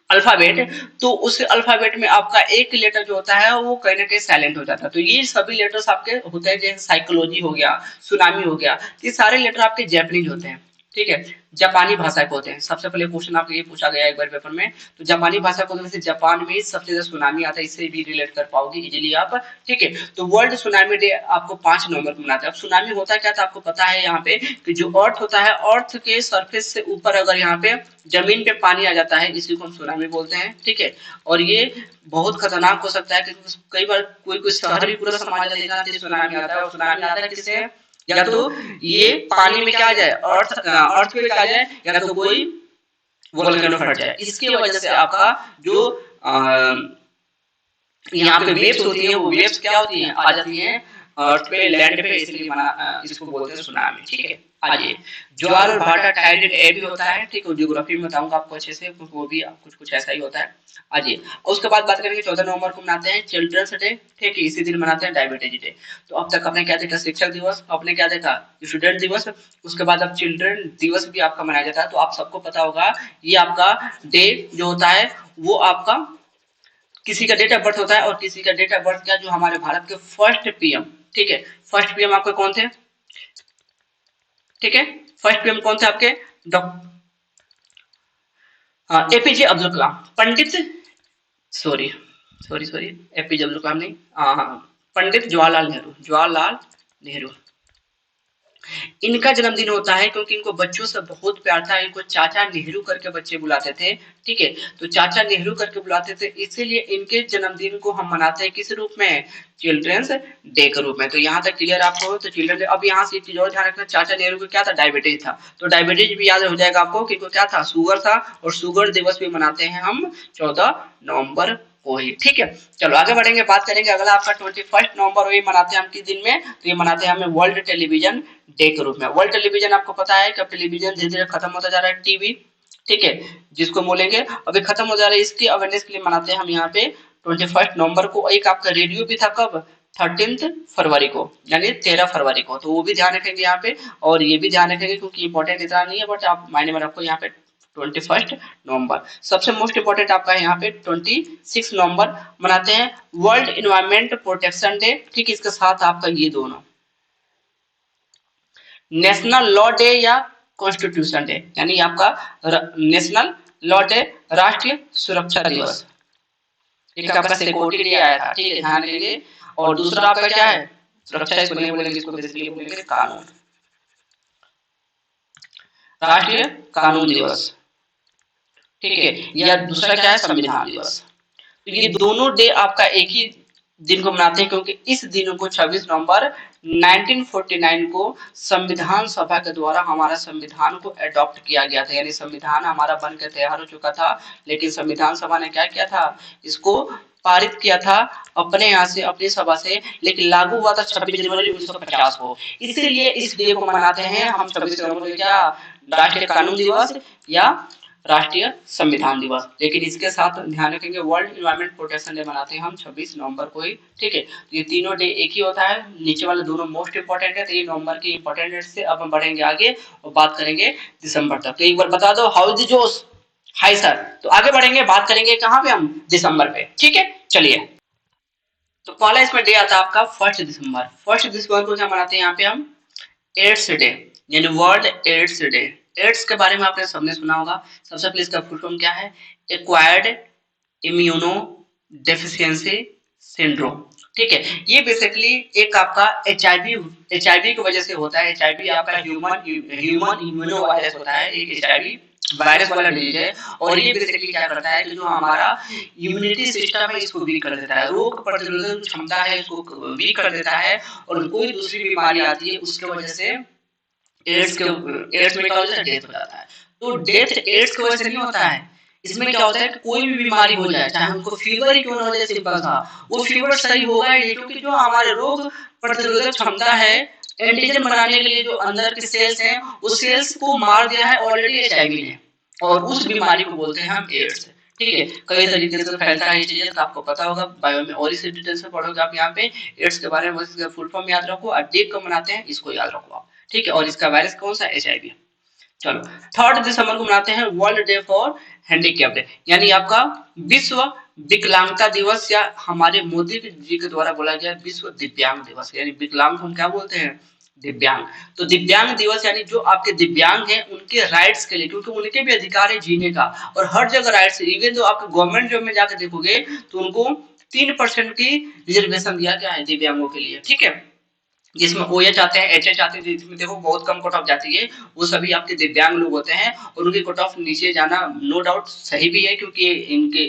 अल्फाबेट, तो उस अल्फाबेट में आपका एक लेटर जो होता है वो कहीं ना कहीं साइलेंट हो जाता है। तो ये सभी लेटर्स आपके होते हैं, जैसे साइकोलॉजी हो गया, सुनामी हो गया, ये सारे लेटर आपके जैपनीज होते हैं, ठीक है, जापानी भाषा के होते हैं। सबसे पहले क्वेश्चन आपको ये पूछा गया एक बार पेपर में, तो जापानी भाषा को वैसे जापान में सबसे ज्यादा सुनामी आता है, इससे भी रिलेट कर पाओगे इजीली आप, ठीक है। तो वर्ल्ड सुनामी डे आपको 5 नवंबर को मनाते हैं। अब सुनामी होता क्या था आपको पता है यहाँ पे, कि जो अर्थ होता है, अर्थ के सरफेस से ऊपर अगर यहाँ पे जमीन पे पानी आ जाता है, इसी को हम सुनामी बोलते हैं, ठीक है। और ये बहुत खतरनाक हो सकता है, क्योंकि कई बार कोई कोई शहर भी पूरा समाज देखा सुनामी आता है, और सुनामी आता है किससे? या तो ये पानी में क्या आ जाए, अर्थ पे आ जाए, या तो कोई वोल्केनो फट जाए। इसकी वजह से आपका जो यहाँ पे वेव्स होती है, वो वेव्स क्या होती हैं? आ जाती हैं अर्थ पे, लैंड पे, इसलिए इसको बोलते हैं सुनामी, ठीक है। आइए, ज्वार और भाटा टाइडेड एयर भी होता है, ठीक है, ज्योग्राफी में बताऊंगा आपको अच्छे से, वो भी कुछ कुछ ऐसा ही होता है। आइए उसके बाद बात करेंगे 14 नवंबर को मनाते हैं चिल्ड्रंस डे, ठीक है, इसी दिन मनाते हैं डायबिटीज डे। तो अब तक आपने क्या देखा? शिक्षक दिवस, आपने क्या देखा? स्टूडेंट दिवस, उसके बाद अब चिल्ड्रन दिवस भी आपका मनाया जाता है। तो आप सबको पता होगा ये आपका डे जो होता है वो आपका किसी का डेट ऑफ बर्थ होता है, और किसी का डेट ऑफ बर्थ क्या, जो हमारे भारत के फर्स्ट पीएम, ठीक है, फर्स्ट पीएम आपके कौन थे? ठीक है, फर्स्ट पीएम कौन थे आपके? APJ Abdul Kalam, Pandit sorry sorry sorry APJ Abdul Kalam नहीं, हाँ, पंडित जवाहरलाल नेहरू। इनका जन्मदिन होता है क्योंकि इनको बच्चों से बहुत प्यार था, इनको चाचा नेहरू करके बच्चे बुलाते थे, ठीक है। तो चाचा नेहरू करके बुलाते थे, इसीलिए इनके जन्मदिन को हम मनाते हैं किस रूप में? चिल्ड्रंस डे के रूप में। तो यहाँ तक क्लियर आपको? तो चिल्ड्रन डे। अब यहाँ से एक चीज और ध्यान रखना, चाचा नेहरू को क्या था? डायबिटीज था। तो डायबिटीज भी याद हो जाएगा आपको कि क्या था? शुगर था, और शुगर दिवस भी मनाते हैं हम 14 नवंबर को ही, ठीक है। चलो आगे बढ़ेंगे, बात करेंगे अगला आपका 21 नवंबर वही मनाते हैं हम किस दिन में? तो ये मनाते हैं हमें वर्ल्ड टेलीविजन डे के रूप में। वर्ल्ड टेलीविजन आपको पता है कि टेलीविजन धीरे धीरे खत्म होता जा रहा है, टीवी, ठीक है, जिसको बोलेंगे अभी खत्म हो जा रहा है, इसकी अवेयरनेस के लिए मनाते हैं हम यहाँ पे 21 नवंबर को। एक आपका रेडियो भी था कब? 13 फरवरी को, यानी 13 फरवरी को। तो वो भी ध्यान रखेंगे यहाँ पे, और ये भी ध्यान रखेंगे क्योंकि इंपॉर्टेंट इतना नहीं है, बट आप मायने में रखो यहाँ पे 21 नवंबर। सबसे मोस्ट इंपॉर्टेंट आपका यहाँ पे 26 नवंबर मनाते हैं वर्ल्ड इन्वायरमेंट प्रोटेक्शन डे, ठीक है। इसके साथ आपका ये दोनों नेशनल लॉ डे या कॉन्स्टिट्यूशन डे, यानी आपका नेशनल लॉ डे, राष्ट्रीय सुरक्षा दिवस, एक आपका सिक्योरिटी डे आया था, ठीक है, ध्यान रखेंगे। और दूसरा आपका क्या है? सुरक्षा, इसको नहीं बोलेंगे, इसको बेसिकली बोलेंगे कानून, राष्ट्रीय कानून दिवस, ठीक है, या दूसरा क्या है संविधान दिवस। तो ये दोनों डे आपका एक ही दिन को मनाते हैं, क्योंकि इस दिन को 26 नवंबर 1949 को संविधान सभा के द्वारा हमारा संविधान को अडॉप्ट किया गया था, यानी संविधान हमारा बनकर तैयार हो चुका था, लेकिन संविधान सभा ने क्या किया था, इसको पारित किया था अपने यहाँ से, अपनी सभा से, लेकिन लागू हुआ था 26 जनवरी 1950 को। इसीलिए इस डे को मनाते हैं हम 26 जनवरी को, क्या राष्ट्रीय कानून दिवस या राष्ट्रीय संविधान दिवस। लेकिन इसके साथ ध्यान रखेंगे वर्ल्ड इन्वायरमेंट प्रोटेक्शन डे मनाते हैं हम 26 नवंबर को ही, ठीक है। ये तीनों डे एक ही होता है, नीचे वाले दोनों मोस्ट इंपॉर्टेंट है, तो ये नवंबर के इंपॉर्टेंट डेट से अब हम बढ़ेंगे आगे और बात करेंगे दिसंबर तक। तो एक बार बता दो हाउ इज द जोश, हाय सर। तो आगे बढ़ेंगे, बात करेंगे कहाँ पे हम, दिसंबर पे, ठीक है। चलिए, तो पहला इसमें डे आता है आपका 1 दिसंबर। 1 दिसंबर को क्या मनाते हैं यहाँ पे हम, एड्स डे, यानी वर्ल्ड एड्स डे। एड्स के बारे में आपने सबने सुना होगा। सबसे पहले इसका फुल फॉर्म क्या है, एक्वायर्ड इम्यूनो डेफिशिएंसी सिंड्रोम, ठीक है। ये बेसिकली एक आपका एचआईवी की वजह से होता है। एचआईवी आपका ह्यूमन इम्यूनो वायरस होता है, एक एचआईवी वायरस वाला डिजीज है। और ये बेसिकली क्या करता है कि जो हमारा इम्यूनिटी सिस्टम है इसको वीक कर देता है, रोग प्रतिरोधक क्षमता है इसको वीक कर देता है, और कोई दूसरी बीमारी आती है उसके वजह से एड्स में क्या होता है, डेथ हो जाता है। तो डेथ एड्स की वजह से नहीं होता है, इसमें क्या होता है कि कोई भी बीमारी हो जाए, चाहे उनको फीवर ही क्यों ना हो जाए, सिंपल सा वो फीवर सही होगा ही, क्योंकि जो हमारे रोग प्रतिरोधक क्षमता है, एंटीजन बनाने के लिए जो अंदर के सेल्स हैं, उस सेल्स को मार दिया है ऑलरेडी एचआईवी ने, और उस बीमारी को बोलते हैं हम एड्स, ठीक है। कई तरीके से फैलता है ये चीजें, तो आपको पता होगा, बायो में और इसी डिटेल से पढ़ोगे आप यहाँ पे। एड्स के बारे में बस इसका फुल फॉर्म याद रखो, और डेट कब मनाते हैं इसको याद रखो आप, ठीक है। और इसका वायरस कौन सा, एचआईवी। चलो, 3 दिसंबर को मनाते हैं वर्ल्ड डे फॉर हैंडीकैप्ड, यानी आपका विश्व विकलांगता दिवस, या हमारे मोदी जी के द्वारा बोला गया विश्व दिव्यांग दिवस, यानी विकलांग हम क्या बोलते हैं, दिव्यांग। तो दिव्यांग दिवस यानी जो आपके दिव्यांग हैं उनके राइट्स के लिए, क्योंकि उनके भी अधिकार है जीने का, और हर जगह राइट्स, इवन जो आपके गवर्नमेंट जॉब में जाकर देखोगे तो उनको 3% की रिजर्वेशन दिया गया है दिव्यांगों के लिए, ठीक है। जिसमें OH आते हैं, HH आते हैं, जिसमें देखो बहुत कम कट ऑफ जाती है, वो सभी आपके दिव्यांग लोग होते हैं, और उनकी कट ऑफ नीचे जाना नो डाउट सही भी है, क्योंकि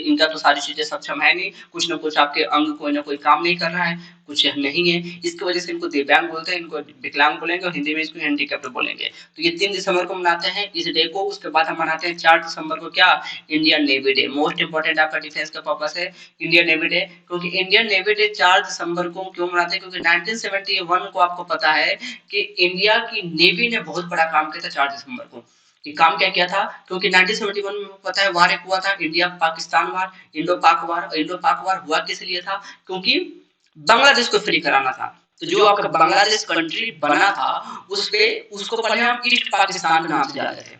इनका तो सारी चीजें सक्षम है नहीं, कुछ ना कुछ आपके अंग कोई ना कोई काम नहीं कर रहा है, कुछ नहीं है, इसकी वजह से इनको दिव्यांग बोलते हैं, इनको विकलांग बोलेंगे, और हिंदी में इसको हैंडीकैप्ड बोलेंगे। तो ये 3 दिसंबर को मनाते हैं इस डे को। उसके बाद हम मनाते हैं 4 दिसंबर को क्या, Indian navy day, most important आपका डिफेंस का पर्पस है इंडियन नेवी डे। क्योंकि इंडियन नेवी डे 4 दिसंबर को क्यों मनाते हैं, क्योंकि 1971 को आपको पता है कि इंडिया की नेवी ने बहुत बड़ा काम किया था 4 दिसंबर को। ये काम क्या किया था, क्योंकि 1971 में पता है वार एक हुआ था, इंडिया पाकिस्तान वार, इंडो पाक वार। इंडो पाक वार हुआ किस लिए था, क्योंकि बांग्लादेश को फ्री कराना था। तो जो आपका बांग्लादेश कंट्री बना था उस पे उसको पहले हम ईस्ट पाकिस्तान के नाम से जानते थे।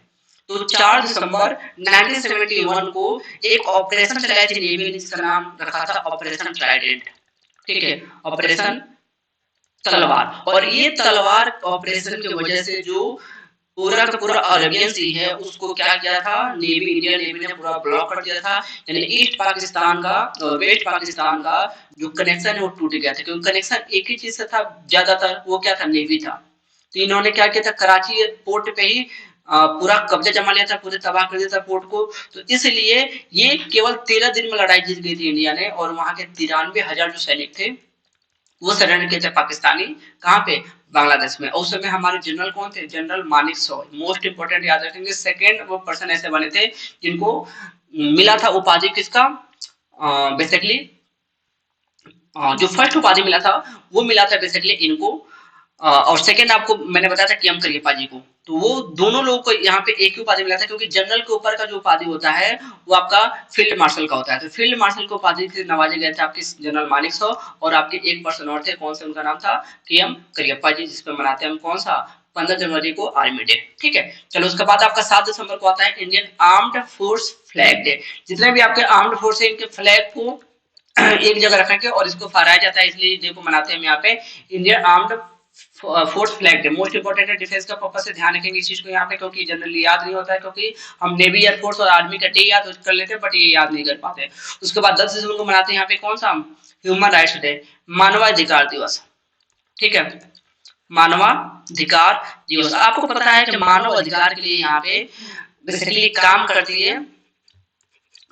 तो 4 दिसंबर 1971 को एक ऑपरेशन चलाई थी नेवी ने, जिसका नाम रखा था ऑपरेशन ट्राइडेंट, ठीक है, ऑपरेशन तलवार। और ये तलवार ऑपरेशन की वजह से जो पूरा का पूरा अरेबियन सी है उसको क्या किया था, नेवी, इंडियन नेवी ने पूरा ब्लॉक कर दिया था, यानी ईस्ट पाकिस्तान का और वेस्ट पाकिस्तान का जो कनेक्शन है वो टूट गया था, क्योंकि कनेक्शन एक ही चीज से था ज्यादातर, वो क्या था, नेवी था। तो इन्होंने क्या किया था, कराची पोर्ट पे ही पूरा कब्जा जमा लिया था, पूरे तबाह कर दिया था पोर्ट को। तो इसलिए ये केवल 13 दिन में लड़ाई जीत गई थी इंडिया ने, और वहां के 93,000 जो सैनिक थे वो सरेंडर किए थे पाकिस्तानी, कहाँ पे, बांग्लादेश में। उस समय हमारे जनरल कौन थे, general Manik Shaw, most important याद रखेंगे। सेकेंड वो पर्सन ऐसे बने थे जिनको मिला था उपाधि किसका, बेसिकली जो फर्स्ट उपाधि मिला था वो मिला था बेसिकली इनको, और सेकंड आपको मैंने बताया था कियम करियप्पा जी को। तो वो दोनों लोगों को यहाँ पे एक ही उपाधि मिला था, क्योंकि जनरल के ऊपर का जो उपाधि होता है वो आपका फील्ड मार्शल का होता है। तो फील्ड मार्शल को उपाधि से नवाजे गए थे आपके जनरल मानिक शॉ, और आपके एक पर्सन और थे, कौन से, उनका नाम था कियम करियप्पा जी, जिसपे मनाते हैं हम कौन सा, 15 जनवरी को आर्मी डे, ठीक है। चलो, उसके बाद आपका 7 दिसंबर को आता है Indian armed force flag day. जितने भी आपके आर्म्ड फोर्स है इनके फ्लैग को एक जगह रखेंगे और इसको फहराया जाता है, इसलिए डे को मनाते हैं हम यहाँ पे Indian armed force flag day. Most important है, डिफेंस का पर्पस से ध्यान रखेंगे इस चीज को यहाँ पे, क्योंकि जनरली याद नहीं होता है, क्योंकि हम नेवी, एयरफोर्स और आर्मी का डे याद कर लेते हैं, बट ये याद नहीं कर पाते। उसके बाद 10 दिसंबर को मनाते हैं यहाँ पे कौन सा, ह्यूमन राइट्स डे, मानवाधिकार दिवस, ठीक है, मानवाधिकार दिवस। आपको पता है कि मानव अधिकार के लिए यहाँ पे बेसिकली काम करती है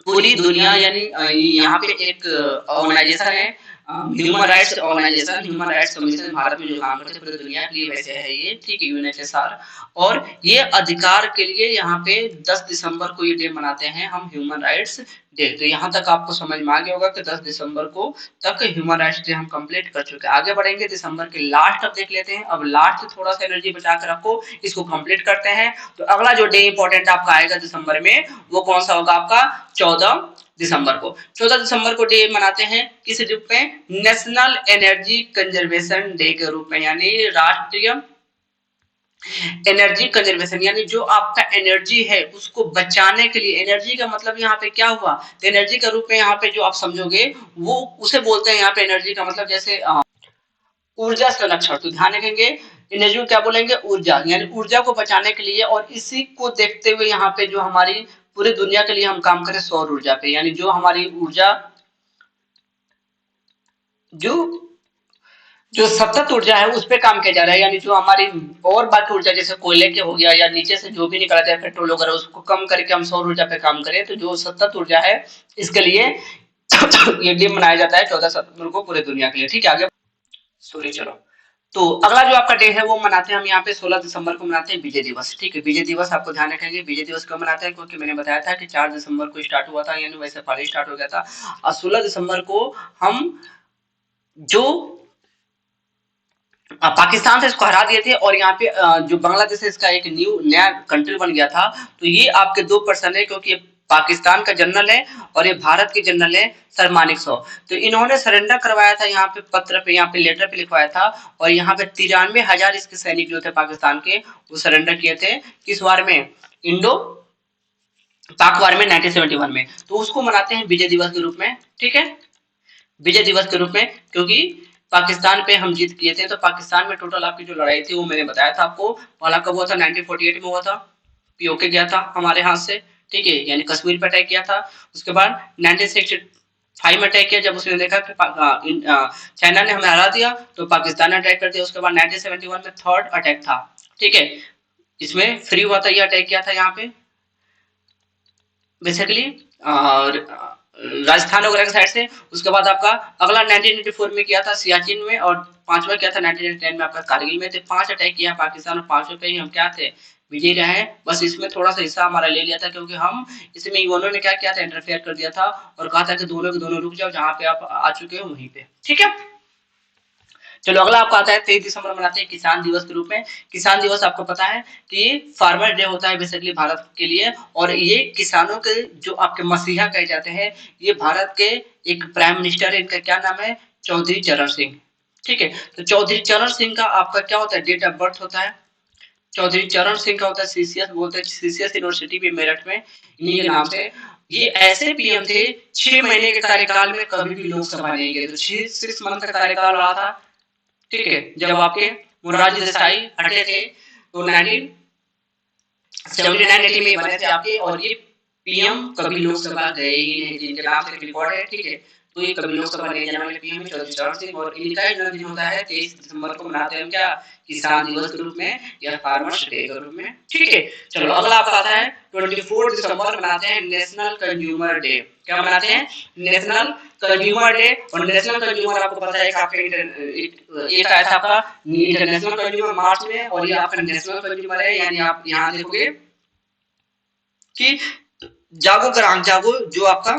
पूरी दुनिया यानी यहाँ पे एक ऑर्गेनाइजेशन है, human rights organisation, human rights commission, Bharat में जो काम करते हैं पूरी दुनिया के लिए वैसे है ये, ठीक है, यूएनएचएसआर। और ये अधिकार के लिए यहाँ पे 10 दिसंबर को ये डे मनाते हैं हम, ह्यूमन राइट्स डे। तो यहाँ तक आपको समझ में आ गया होगा कि 10 दिसंबर को तक ह्यूमन राइट्स डे हम कंप्लीट कर चुके हैं। आगे बढ़ेंगे, दिसंबर के लास्ट तक देख लेते हैं। अब लास्ट थोड़ा सा एनर्जी बचा कर रखो, इसको कंप्लीट करते हैं। तो अगला जो डे इंपॉर्टेंट आपका आएगा दिसंबर में, वो कौन सा होगा आपका? 14 दिसंबर को। 14 दिसंबर को डे मनाते हैं किस रूप में? नेशनल एनर्जी कंजर्वेशन डे के रूप में, यानी राष्ट्रीय एनर्जी कंजर्वेशन, यानी जो आपका एनर्जी है उसको बचाने के लिए। एनर्जी का मतलब यहाँ पे क्या हुआ? तो एनर्जी के रूप में यहाँ पे जो आप समझोगे वो उसे बोलते हैं यहाँ पे एनर्जी का मतलब जैसे ऊर्जा संरक्षण। तो ध्यान रखेंगे, एनर्जी को क्या बोलेंगे? ऊर्जा, यानी ऊर्जा को बचाने के लिए। और इसी को देखते हुए यहाँ पे जो हमारी पूरी दुनिया के लिए हम काम करें सौर ऊर्जा पे, यानी जो हमारी ऊर्जा जो जो सतत ऊर्जा है उस पे काम किया जा रहा है, यानी जो हमारी और बाकी ऊर्जा जैसे कोयले के हो गया या नीचे से जो भी निकलता है पेट्रोल वगैरह, उसको कम करके हम सौर ऊर्जा पे काम करें। तो जो सतत ऊर्जा है इसके लिए ये डे मनाया जाता है 14 सितंबर को पूरे दुनिया के लिए, ठीक है। आगे सॉरी, चलो। तो अगला जो आपका डे है वो मनाते हैं हम यहाँ पे 16 दिसंबर को मनाते हैं विजय दिवस, ठीक है। विजय दिवस आपको ध्यान रखेंगे, विजय दिवस कब मनाते हैं? क्योंकि मैंने बताया था कि 4 दिसंबर को स्टार्ट हुआ था, यानी वैसे पहले स्टार्ट हो गया था। और 16 दिसंबर को हम जो पाकिस्तान से इसको हरा दिए थे, और यहाँ पे जो बांग्लादेश है इसका एक नया कंट्री बन गया था। तो ये आपके दो पर्सन है, क्योंकि पाकिस्तान का जनरल है और ये भारत के जनरल है सर मानेकशॉ। तो इन्होंने सरेंडर करवाया था यहाँ पे पत्र पे, यहाँ पे लेटर पे लिखवाया था। और यहाँ पे 93,000 इसके सैनिक जो थे पाकिस्तान के वो सरेंडर किए थे। किस वार में? इंडो पाक वार में 1971 में। तो उसको मनाते हैं विजय दिवस के रूप में, ठीक है, विजय दिवस के रूप में। क्योंकि पाकिस्तान पे हम जीत किए थे। तो पाकिस्तान में टोटल आपकी जो लड़ाई थी वो मैंने बताया था आपको, पहला कब हुआ था? 1948 में हुआ था, पीओके गया था हमारे हाथ से, ठीक है, यानी कश्मीर पे अटैक किया था। उसके बाद 1965 में अटैक किया, जब उसने देखा कि चाइना ने हमें हरा दिया तो पाकिस्तान ने अटैक कर दिया। उसके बाद 1971 में थर्ड अटैक था, ठीक है, इसमें फ्री हुआ था, ये अटैक किया था यहाँ पे बेसिकली, और राजस्थान वगैरह की साइड से। उसके बाद आपका अगला 1984 में किया था सियाचिन में, और पांचवा किया था 1910 में आपका कारगिल में। तो 5 अटैक किया पाकिस्तान, और पांचों पे ही हम क्या थे? विजयी रहे हैं। बस इसमें थोड़ा सा हिस्सा हमारा ले लिया था, क्योंकि हम इसमें यूएनओ ने क्या किया था? इंटरफेयर कर दिया था और कहा था कि दोनों के दोनों रुक जाओ, जहां पे आप आ चुके हो वहीं पे, ठीक है। चलो अगला आपका आता है 23 दिसंबर मनाते हैं किसान दिवस के रूप में। किसान दिवस आपको पता है कि फार्मर डे होता है बेसिकली भारत के लिए, और ये किसानों के जो आपके मसीहा कहे जाते हैं, ये भारत के एक प्राइम मिनिस्टर है, इनका क्या नाम है? चौधरी चरण सिंह, ठीक है। तो चौधरी चरण सिंह का आपका क्या होता है? डेट ऑफ बर्थ होता है चौधरी चरण सिंह का, होता है सीसीएस, बोलते हैं सीसीएस यूनिवर्सिटी भी मेरठ में, इन्हीं के नाम से। ये ऐसे पीएम थे 6 महीने के कार्यकाल में कभी भी लोकसभा नहीं गए। तो 6 मंथ का कार्यकाल रहा था, ठीक है, जब आपके मोरारजी देसाई हटे थे। तो 1979-80 में बने थे आपके, और ये पीएम कभी लोकसभा गए ही नहीं, जिनके नाम से रिकॉर्ड है, ठीक है। तो ये कभी लोकसभा नहीं जाने वाले पीएम चौधरी चरण सिंह, और इनका ही जन्मदिन होता है 23 दिसंबर को मनाते हैं हम क्या? किसान दिवस के रूप में या फार्मर्स डे के रूप में, ठीक है। चलो अगला आपका आता है 24 दिसंबर मनाते हैं नेशनल कंज्यूमर डे। क्या मनाते हैं? National consumer day. और नेशनल कंज्यूमर आपको पता है एक आया था आपका इंटरनेशनल कंज्यूमर मार्च में, और ये आपका नेशनल कंज्यूमर है। यानी आप यहाँ देखोगे कि जागो ग्राहक जागो, जो आपका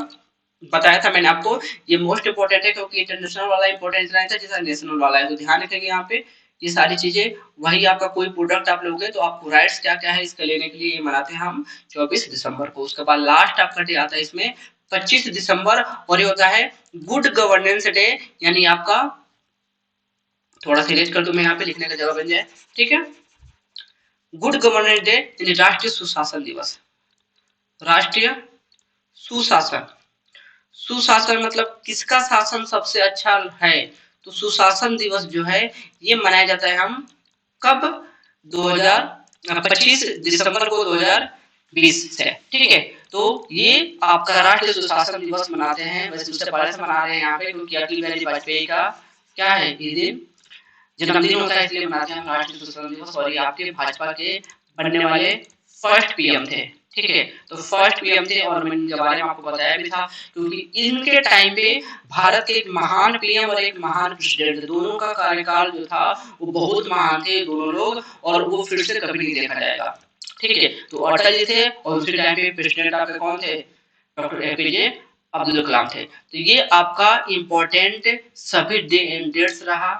बताया था मैंने आपको, ये मोस्ट इंपोर्टेंट है, क्योंकि इंटरनेशनल वाला इंपोर्टेंट नहीं था जैसा नेशनल वाला है। तो ध्यान रखेंगे यहाँ पे ये सारी चीजें। वही आपका कोई प्रोडक्ट आप लोगे तो आपको राइट्स क्या क्या है इसका लेने के लिए, ये मनाते हैं हम 24 दिसंबर को। उसके बाद लास्ट आपका डे आता है इसमें 25 दिसंबर, और ये होता है गुड गवर्नेंस डे, यानी आपका थोड़ा सा इरेज कर दूं मैं यहाँ पे, लिखने का जगह बन जाए, ठीक है। गुड गवर्नेंस डे यानी राष्ट्रीय सुशासन दिवस। राष्ट्रीय सुशासन, सुशासन मतलब किसका शासन सबसे अच्छा है? तो सुशासन दिवस जो है ये मनाया जाता है हम कब? 25 दिसंबर को 2020 से, ठीक है। तो ये आपका राष्ट्रीय सुशासन दिवस मनाते हैं। वैसे उससे पहले से मना रहे हैं यहाँ पे, क्योंकि अटल बिहारी वाजपेयी का क्या है, ये दिन जन्मदिन होता है, इसलिए मनाते हैं राष्ट्रीय सुशासन दिवस। और ये आपके भाजपा के बनने वाले फर्स्ट पीएम थे, ठीक है। तो फर्स्ट पीएम थे और मैंने इनके बारे में आपको बताया भी था, क्योंकि इनके टाइम पे भारत के एक महान पीएम और एक महान प्रेसिडेंट थे, दोनों का कार्यकाल जो था वो बहुत महान थे दोनों लोग, और वो फिर से कभी नहीं देखा जाएगा। ठीक है। तो अटल जी थे और उसी टाइम पे प्रेसिडेंट आपके कौन थे, डॉक्टर एपीजे अब्दुल कलाम थे। तो ये आपका इम्पोर्टेंट सभी डेट्स रहा।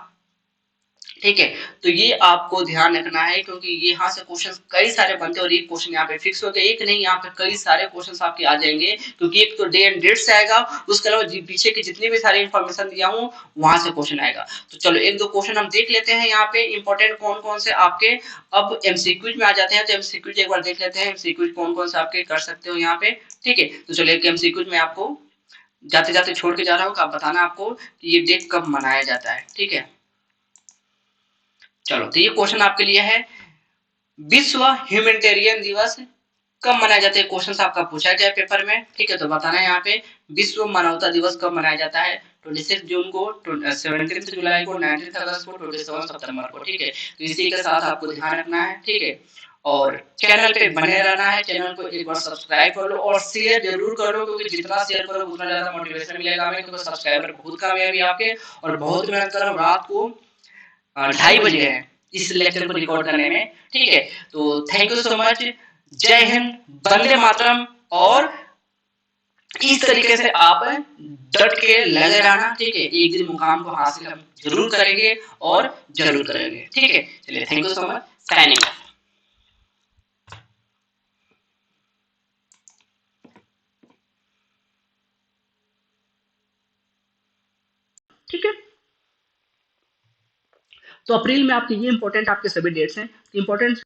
ठीक है। तो ये आपको ध्यान रखना है, क्योंकि ये यहाँ से क्वेश्चन कई सारे बनते हैं और एक क्वेश्चन यहाँ पे फिक्स हो गया, एक नहीं यहाँ पे कई सारे क्वेश्चन आपके आ जाएंगे, क्योंकि एक तो डे एंड डेट से आएगा, उसके अलावा पीछे की जितनी भी सारी इन्फॉर्मेशन दिया हूँ वहां से क्वेश्चन आएगा। तो चलो एक दो क्वेश्चन हम देख लेते हैं यहाँ पे इंपॉर्टेंट कौन कौन से आपके। अब एमसीक्यूज में आ जाते हैं, तो एमसीक्यूज एक बार देख लेते हैं एमसीक्यूज कौन कौन से आपके कर सकते हो यहाँ पे। ठीक है। तो चलो एक एमसीक्यूज में आपको जाते जाते छोड़ के जा रहा हूँ, आप बताना आपको कि ये डे कब मनाया जाता है। ठीक है। चलो तो ये क्वेश्चन आपके लिए है, विश्व ह्यूमैनिटेरियन दिवस कब मनाया जाता है, क्वेश्चन आपका पूछा गया पेपर में। ठीक है। तो बताना है यहाँ पे विश्व मानवता दिवस कब मनाया जाता है, 26 जून को, 17 जुलाई को, 19 अगस्त को, 27 सितंबर को। ठीक है। तो इसी के साथ आपको ध्यान रखना है। ठीक है। और चैनल पे बने रहना है, चैनल को एक बार सब्सक्राइब कर लो और शेयर जरूर करो, क्योंकि जितना शेयर करो उतना ज्यादा मोटिवेशन मिलेगा हमें, क्योंकि सब्सक्राइबर बहुत कम है अभी आपके, और बहुत मेहनत कर रहा हूँ, रात को 2:30 बज गए हैं इस लेक्चर को रिकॉर्ड करने में। ठीक है। तो थैंक यू सो मच। जय हिंद, वंदे मातरम। और इस तरीके से आप डट के लगे रहना। ठीक है। एक दिन मुकाम को हासिल हम जरूर करेंगे और जरूर करेंगे। ठीक है। चलिए, thank you so much. Signing. ठीक है। तो अप्रैल में आपके ये इंपॉर्टेंट आपके सभी डेट्स हैं, इंपॉर्टेंट